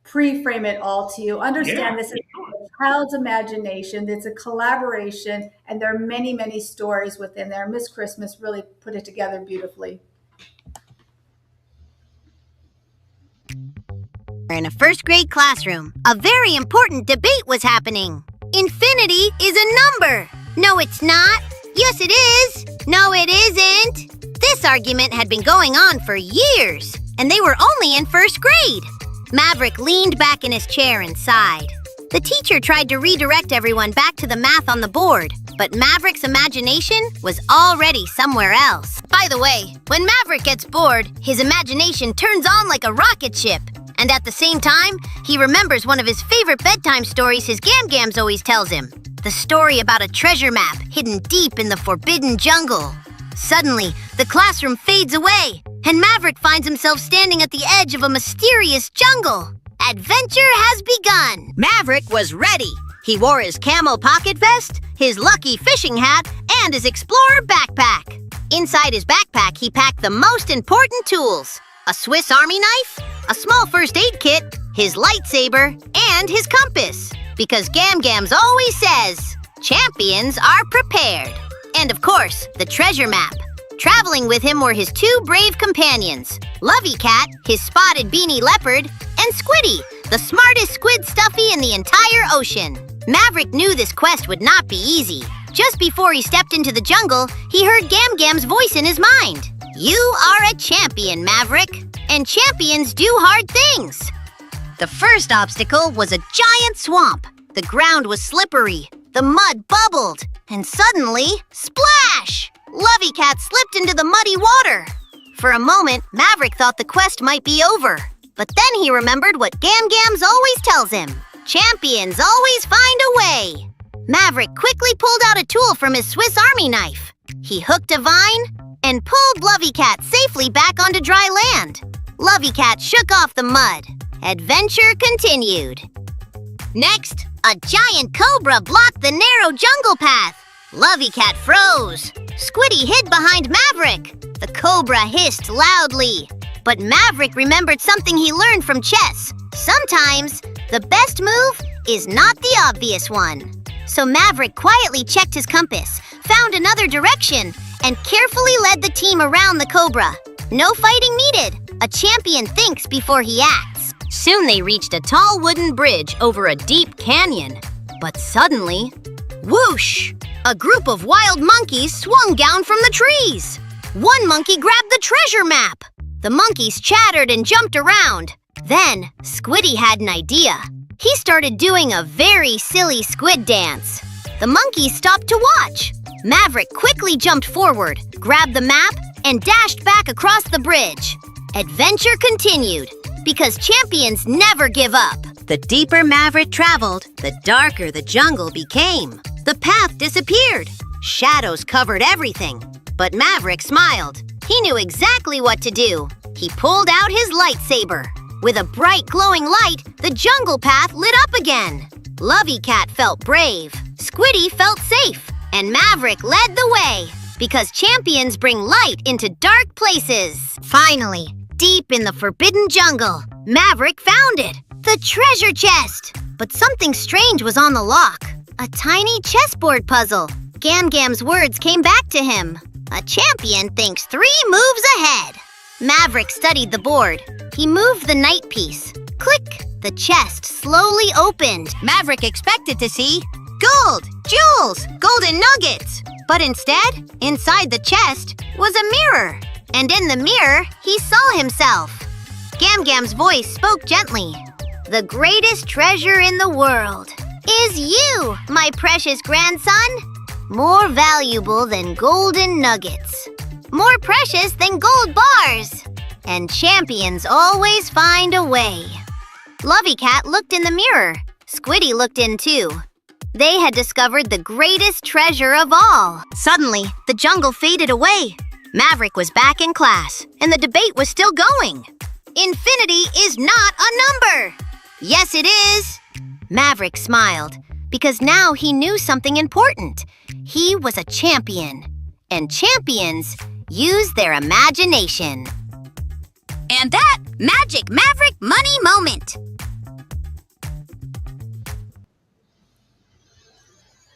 pre-frame it all to you. Understand this is a child's imagination. It's a collaboration, and there are many, many stories within there. Miss Christmas really put it together beautifully. In a first grade classroom, a very important debate was happening. Infinity is a number. No, it's not. Yes, it is. No, it isn't. This argument had been going on for years, and they were only in first grade. Maverick leaned back in his chair and sighed. The teacher tried to redirect everyone back to the math on the board, but Maverick's imagination was already somewhere else. By the way, when Maverick gets bored, his imagination turns on like a rocket ship. And at the same time, he remembers one of his favorite bedtime stories his Gam Gams always tells him. The story about a treasure map hidden deep in the forbidden jungle. Suddenly, the classroom fades away, and Maverick finds himself standing at the edge of a mysterious jungle. Adventure has begun! Maverick was ready. He wore his camel pocket vest, his lucky fishing hat, and his explorer backpack. Inside his backpack, he packed the most important tools: a Swiss Army knife, a small first aid kit, his lightsaber, and his compass. Because Gam Gams always says, champions are prepared. And of course, the treasure map. Traveling with him were his two brave companions, Lovey Cat, his spotted beanie leopard, and Squiddy, the smartest squid stuffy in the entire ocean. Maverick knew this quest would not be easy. Just before he stepped into the jungle, he heard Gam Gam's voice in his mind. You are a champion, Maverick, and champions do hard things. The first obstacle was a giant swamp. The ground was slippery, the mud bubbled, and suddenly, splash! Lovey Cat slipped into the muddy water. For a moment, Maverick thought the quest might be over. But then he remembered what Gam Gams always tells him. Champions always find a way. Maverick quickly pulled out a tool from his Swiss Army knife. He hooked a vine and pulled Lovey Cat safely back onto dry land. Lovey Cat shook off the mud. Adventure continued. Next, a giant cobra blocked the narrow jungle path. Lovey Cat froze. Squiddy hid behind Maverick. The cobra hissed loudly. But Maverick remembered something he learned from chess. Sometimes, the best move is not the obvious one. So Maverick quietly checked his compass, found another direction, and carefully led the team around the cobra. No fighting needed. A champion thinks before he acts. Soon they reached a tall wooden bridge over a deep canyon. But suddenly, whoosh! A group of wild monkeys swung down from the trees. One monkey grabbed the treasure map. The monkeys chattered and jumped around. Then, Squiddy had an idea. He started doing a very silly squid dance. The monkeys stopped to watch. Maverick quickly jumped forward, grabbed the map, and dashed back across the bridge. Adventure continued, because champions never give up. The deeper Maverick traveled, the darker the jungle became. The path disappeared. Shadows covered everything. But Maverick smiled. He knew exactly what to do. He pulled out his lightsaber. With a bright glowing light, the jungle path lit up again. Lovey Cat felt brave. Squiddy felt safe. And Maverick led the way. Because champions bring light into dark places. Finally, deep in the forbidden jungle, Maverick found it. The treasure chest. But something strange was on the lock. A tiny chessboard puzzle. Gam Gam's words came back to him. A champion thinks 3 moves ahead. Maverick studied the board. He moved the knight piece. Click! The chest slowly opened. Maverick expected to see gold, jewels, golden nuggets. But instead, inside the chest was a mirror. And in the mirror, he saw himself. Gam Gam's voice spoke gently. The greatest treasure in the world is you, my precious grandson. More valuable than golden nuggets. More precious than gold bars. And champions always find a way. Lovey Cat looked in the mirror. Squiddy looked in too. They had discovered the greatest treasure of all. Suddenly, the jungle faded away. Maverick was back in class, and the debate was still going. Infinity is not a number. Yes, it is. Maverick smiled, because now he knew something important. He was a champion, and champions use their imagination. And that Magic Maverick Money Moment.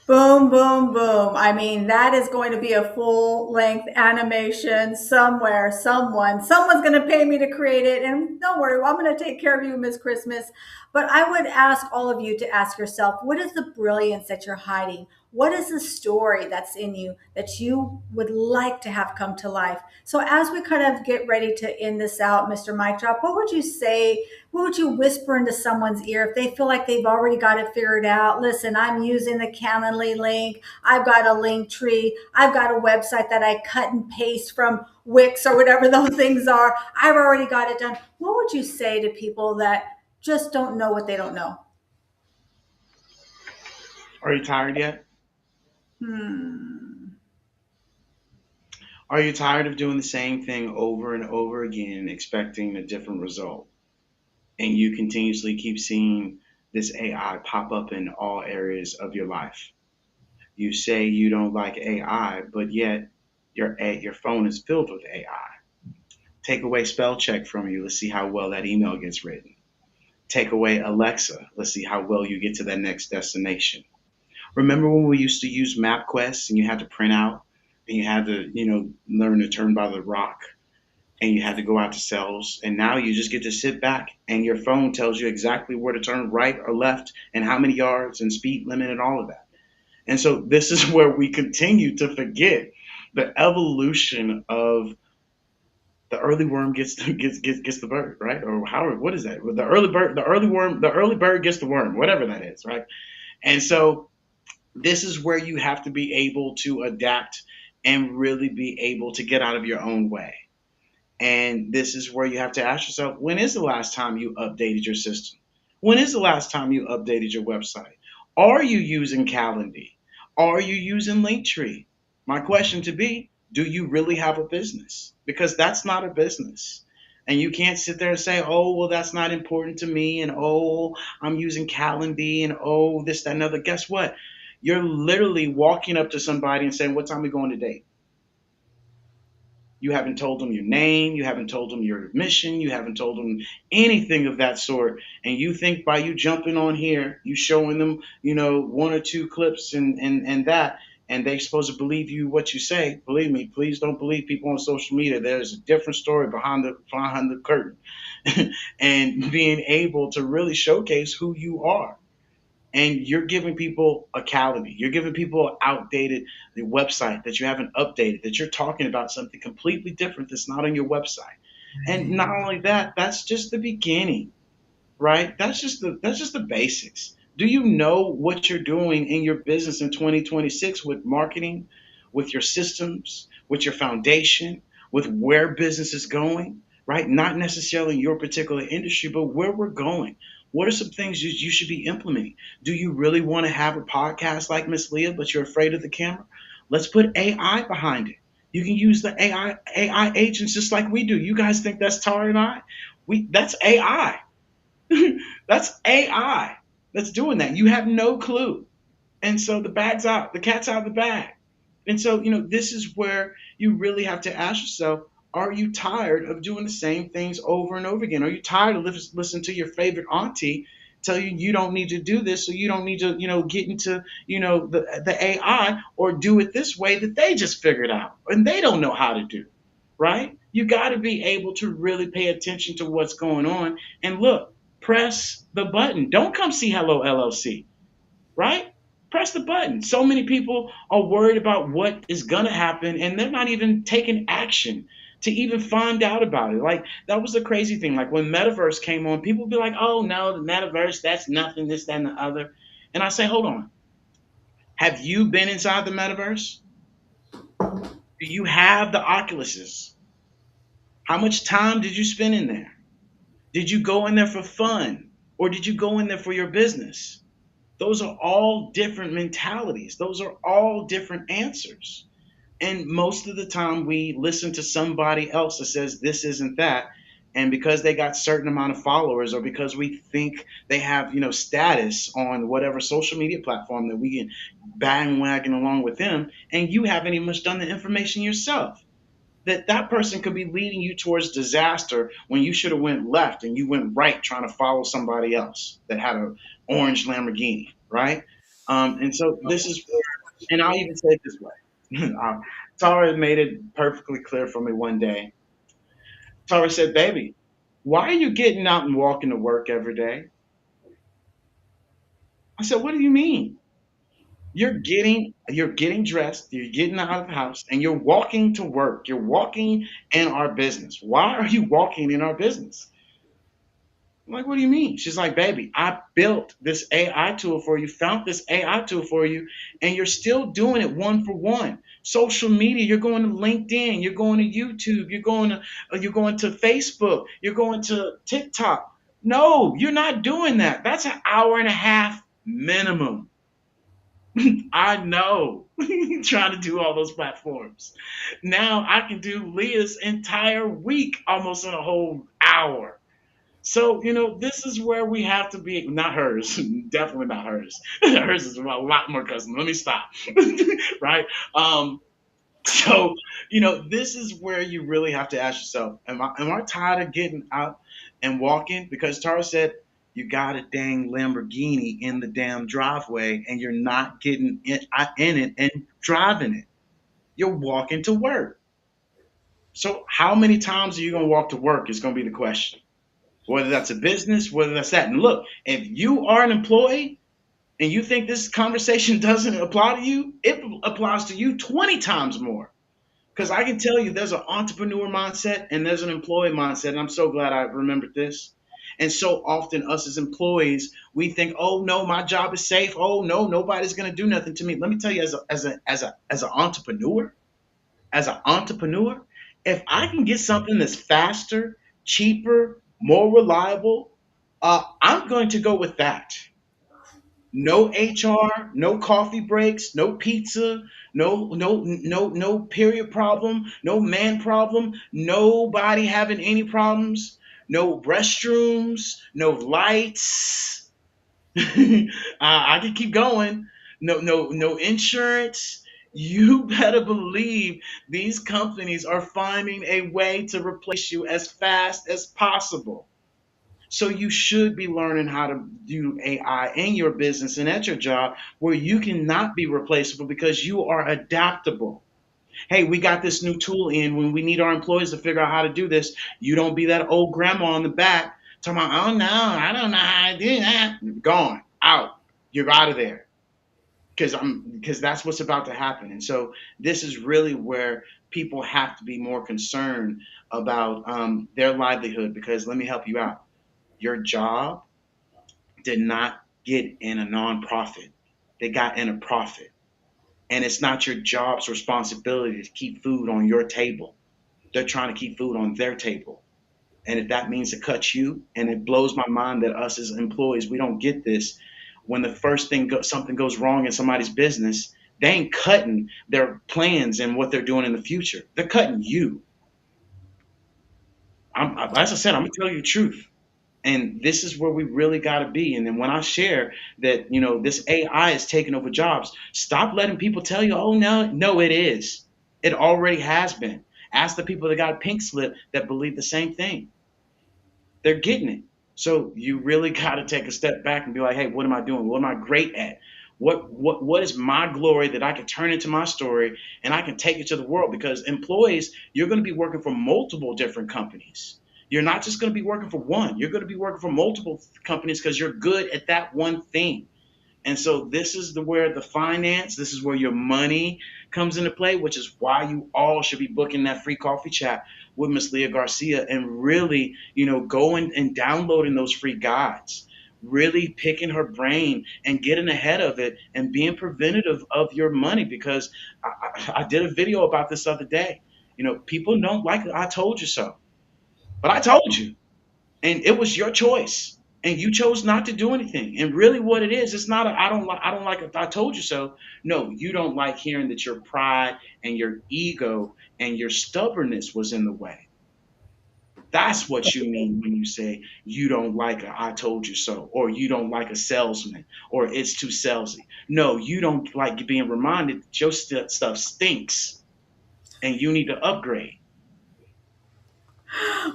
Boom, boom, boom. I mean, that is going to be a full-length animation somewhere, someone's going to pay me to create it. And don't worry, I'm going to take care of you, Miss Christmas. But I would ask all of you to ask yourself, what is the brilliance that you're hiding? What is the story that's in you that you would like to have come to life? So as we kind of get ready to end this out, Mr. Mic Drop, what would you say? What would you whisper into someone's ear if they feel like they've already got it figured out? Listen, I'm using the Calendly link. I've got a link tree. I've got a website that I cut and paste from Wix or whatever those things are. I've already got it done. What would you say to people that just don't know what they don't know? Are you tired yet? Are you tired of doing the same thing over and over again, expecting a different result? And you continuously keep seeing this AI pop up in all areas of your life. You say you don't like AI, but yet your phone is filled with AI. Take away spell check from you. Let's see how well that email gets written. Take away Alexa. Let's see how well you get to that next destination. Remember when we used to use MapQuest and you had to print out and you had to, learn to turn by the rock and you had to go out to cells, and now you just get to sit back and your phone tells you exactly where to turn right or left and how many yards and speed limit and all of that. And so this is where we continue to forget the evolution of the early worm gets the bird, right? Or how, what is that? The early bird gets the worm, whatever that is, right? And so this is where you have to be able to adapt and really be able to get out of your own way. And this is where you have to ask yourself, when is the last time you updated your system? When is the last time you updated your website? Are you using Calendly? Are you using Linktree? My question to be, do you really have a business? Because that's not a business. And you can't sit there and say, oh, well, that's not important to me. And oh, I'm using Calendly. And oh, this, that, and other. Guess what? You're literally walking up to somebody and saying, what time are we going to date? You haven't told them your name. You haven't told them your mission. You haven't told them anything of that sort. And you think by you jumping on here, you showing them, one or two clips and that, and they supposed to believe you what you say. Believe me, please don't believe people on social media. There's a different story behind the curtain, and being able to really showcase who you are, and you're giving people a calendar. You're giving people an outdated website that you haven't updated, that you're talking about something completely different that's not on your website. And not only that, that's just the beginning, right? That's just the basics. Do you know what you're doing in your business in 2026 with marketing, with your systems, with your foundation, with where business is going, right? Not necessarily your particular industry, but where we're going. What are some things you should be implementing? Do you really want to have a podcast like Miss Leah, but you're afraid of the camera? Let's put AI behind it. You can use the AI agents just like we do. You guys think that's Tara and I? That's AI. That's AI that's doing that. You have no clue. And so the bag's out, the cat's out of the bag. And so, this is where you really have to ask yourself, are you tired of doing the same things over and over again? Are you tired of listening to your favorite auntie tell you you don't need to do this, so you don't need to, get into, the AI, or do it this way that they just figured out and they don't know how to do, right? You got to be able to really pay attention to what's going on and look, press the button. Don't come see Hello LLC, right? Press the button. So many people are worried about what is going to happen, and they're not even taking action to even find out about it. Like, that was the crazy thing. Like, when Metaverse came on, people would be like, oh, no, the Metaverse, that's nothing, this, that, and the other. And I say, hold on. Have you been inside the Metaverse? Do you have the Oculuses? How much time did you spend in there? Did you go in there for fun, or did you go in there for your business? Those are all different mentalities. Those are all different answers. And most of the time we listen to somebody else that says this isn't that. And because they got certain amount of followers, or because we think they have, status on whatever social media platform, that we can bandwagon along with them, and you haven't even much done the information yourself, that person could be leading you towards disaster when you should have went left and you went right trying to follow somebody else that had a orange Lamborghini, right? And so this is where, and I'll even say it this way. Tara made it perfectly clear for me one day. Tara said, baby, why are you getting out and walking to work every day? I said, what do you mean? You're getting dressed, you're getting out of the house, and you're walking to work. You're walking in our business. Why are you walking in our business? I'm like, what do you mean? She's like, baby, I built this AI tool for you, found this AI tool for you, and you're still doing it one for one. Social media, you're going to LinkedIn, you're going to YouTube, you're going to Facebook, you're going to TikTok. No, you're not doing that. That's an hour and a half minimum. I know. Trying to do all those platforms. Now I can do Leah's entire week almost in a whole hour. So, this is where we have to be. Not hers, definitely not hers. Hers is a lot more custom. Let me stop. Right? So, this is where you really have to ask yourself, am I tired of getting out and walking? Because Tara said, you got a dang Lamborghini in the damn driveway and you're not getting in it and driving it. You're walking to work. So how many times are you going to walk to work is going to be the question. Whether that's a business, whether that's that. And look, if you are an employee and you think this conversation doesn't apply to you, it applies to you 20 times more. Because I can tell you there's an entrepreneur mindset and there's an employee mindset. And I'm so glad I remembered this. And so often us as employees, we think, oh no, my job is safe. Oh no, nobody's going to do nothing to me. Let me tell you, as an entrepreneur, if I can get something that's faster, cheaper, more reliable, I'm going to go with that. No HR, no coffee breaks, no pizza, no period problem, no man problem, nobody having any problems, no restrooms, no lights. I can keep going. No insurance. You better believe these companies are finding a way to replace you as fast as possible. So you should be learning how to do AI in your business and at your job where you cannot be replaceable because you are adaptable. Hey, we got this new tool in when we need our employees to figure out how to do this. You don't be that old grandma on the back talking about, oh no, I don't know how to do that. Gone, out. You're out of there. Because that's what's about to happen. And so this is really where people have to be more concerned about their livelihood because let me help you out. Your job did not get in a nonprofit. They got in a profit. And it's not your job's responsibility to keep food on your table. They're trying to keep food on their table. And if that means to cut you, and it blows my mind that us as employees, we don't get this. When the first thing something goes wrong in somebody's business, they ain't cutting their plans and what they're doing in the future. They're cutting you. As I said, I'm gonna tell you the truth. And this is where we really got to be. And then when I share that, this AI is taking over jobs, stop letting people tell you, oh, no, no, it is. It already has been. Ask the people that got a pink slip that believe the same thing. They're getting it. So you really got to take a step back and be like, hey, what am I doing? What am I great at? What is my glory that I can turn into my story and I can take it to the world? Because employees, you're going to be working for multiple different companies. You're not just going to be working for one. You're going to be working for multiple companies because you're good at that one thing. And so this is where the finance, this is where your money comes into play, which is why you all should be booking that free coffee chat with Miss Leah Garcia and really, going and downloading those free guides, really picking her brain and getting ahead of it and being preventative of your money because I did a video about this other day. People don't like I told you so, but I told you and it was your choice and you chose not to do anything and really what it is it's not I don't like it, I told you so. No, you don't like hearing that your pride and your ego and your stubbornness was in the way. That's what you mean when you say you don't like a I told you so or you don't like a salesman or it's too salesy. No, you don't like being reminded that your stuff stinks and you need to upgrade.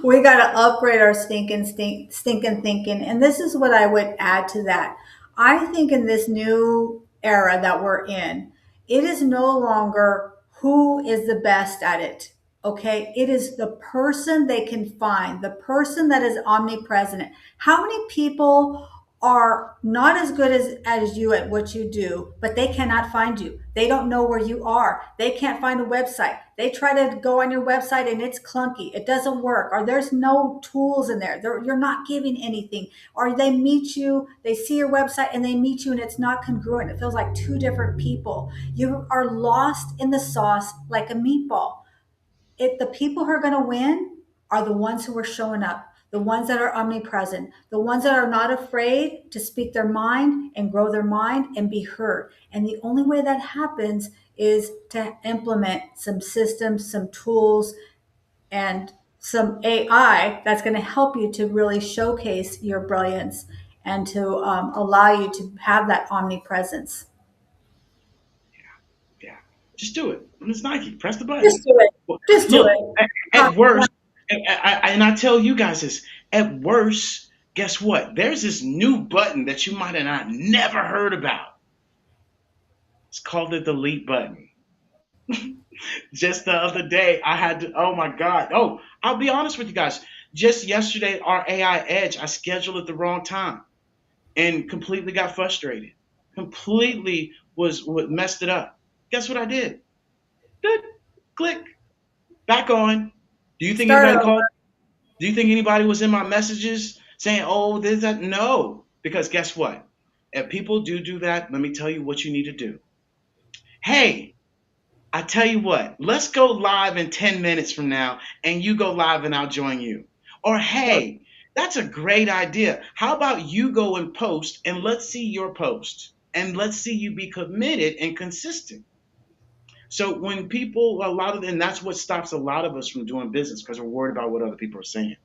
We got to upgrade our stinking thinking. And this is what I would add to that. I think in this new era that we're in, it is no longer who is the best at it. Okay. It is the person they can find, the person that is omnipresent. How many people are not as good as you at what you do, but they cannot find you. They don't know where you are. They can't find a website. They try to go on your website and it's clunky. It doesn't work, or there's no tools in there. You're not giving anything. Or they meet you, they see your website and they meet you and it's not congruent. It feels like two different people. You are lost in the sauce like a meatball. The people who are going to win are the ones who are showing up, the ones that are omnipresent, the ones that are not afraid to speak their mind and grow their mind and be heard. And the only way that happens is to implement some systems, some tools, and some AI that's going to help you to really showcase your brilliance and to allow you to have that omnipresence. Yeah, just do it. It's Nike. Press the Just button. do it. Well, Just do look, it. at worst, and I tell you guys this, at worst, guess what? There's this new button that you might have not never heard about. It's called the delete button. Just the other day, I had to, oh my God. Oh, I'll be honest with you guys. Just yesterday, our AI Edge, I scheduled at the wrong time and completely got frustrated. Completely was what messed it up. Guess what I did? Good. Click. Back on. Do you think Start anybody over. called? Do you think anybody was in my messages saying, "Oh, this that"? No, because guess what? If people do that, let me tell you what you need to do. Hey, I tell you what. Let's go live in 10 minutes from now, and you go live, and I'll join you. Or hey, That's a great idea. How about you go and post and let's see your post and let's see you be committed and consistent. So when people, and that's what stops a lot of us from doing business because we're worried about what other people are saying.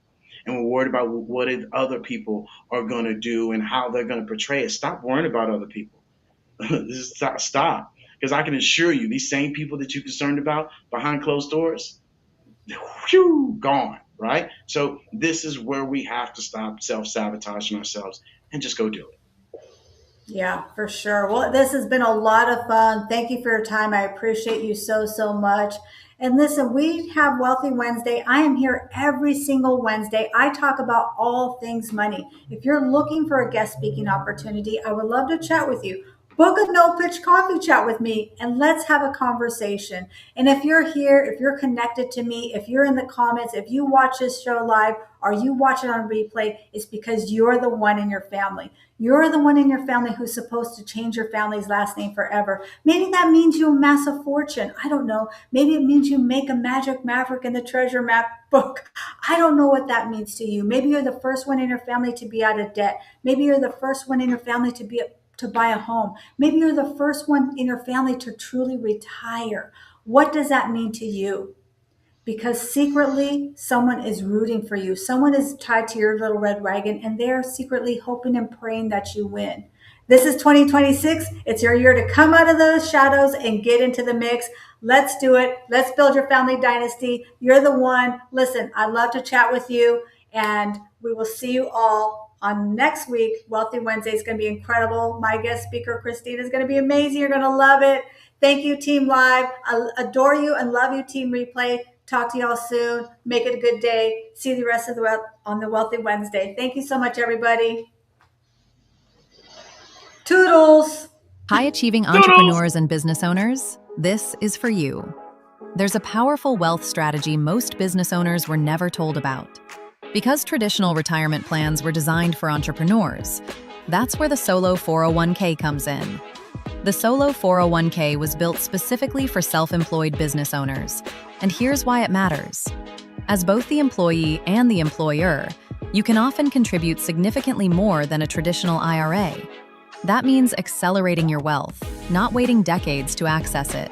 And we're worried about what other people are going to do and how they're going to portray it. Stop worrying about other people. Just stop. Because I can assure you, these same people that you're concerned about behind closed doors, whew, gone, right? So this is where we have to stop self-sabotaging ourselves and just go do it. Yeah, for sure. Well, this has been a lot of fun. Thank you for your time. I appreciate you so, so much. And listen, we have Wealthy Wednesday. I am here every single Wednesday. I talk about all things money. If you're looking for a guest speaking opportunity, I would love to chat with you. Book a no pitch coffee chat with me and let's have a conversation. And if you're here, if you're connected to me, if you're in the comments, if you watch this show live or you watch it on replay, it's because you're the one in your family. You're the one in your family who's supposed to change your family's last name forever. Maybe that means you amass a fortune. I don't know. Maybe it means you make a magic maverick in the treasure map book. I don't know what that means to you. Maybe you're the first one in your family to be out of debt. Maybe you're the first one in your family to buy a home. Maybe you're the first one in your family to truly retire. What does that mean to you? Because secretly someone is rooting for you. Someone is tied to your little red wagon and they're secretly hoping and praying that you win. This is 2026. It's your year to come out of those shadows and get into the mix. Let's do it. Let's build your family dynasty. You're the one. Listen, I'd love to chat with you and we will see you all on next week. Wealthy Wednesday is going to be incredible. My guest speaker, Christine, is going to be amazing. You're going to love it. Thank you, Team Live. I adore you and love you, Team Replay. Talk to y'all soon. Make it a good day. See the rest of the on the Wealthy Wednesday. Thank you so much, everybody. Toodles. High achieving entrepreneurs and business owners, this is for you. There's a powerful wealth strategy most business owners were never told about. Because traditional retirement plans were designed for entrepreneurs, that's where the Solo 401k comes in. The Solo 401k was built specifically for self-employed business owners, and here's why it matters. As both the employee and the employer, you can often contribute significantly more than a traditional IRA. That means accelerating your wealth, not waiting decades to access it.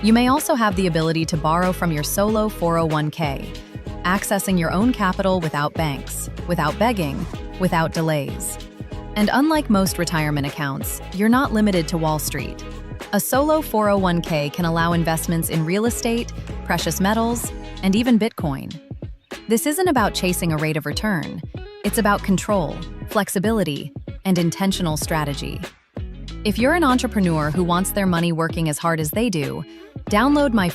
You may also have the ability to borrow from your Solo 401k, accessing your own capital without banks, without begging, without delays. And unlike most retirement accounts, you're not limited to Wall Street. A Solo 401k can allow investments in real estate, precious metals, and even Bitcoin. This isn't about chasing a rate of return. It's about control, flexibility, and intentional strategy. If you're an entrepreneur who wants their money working as hard as they do, download my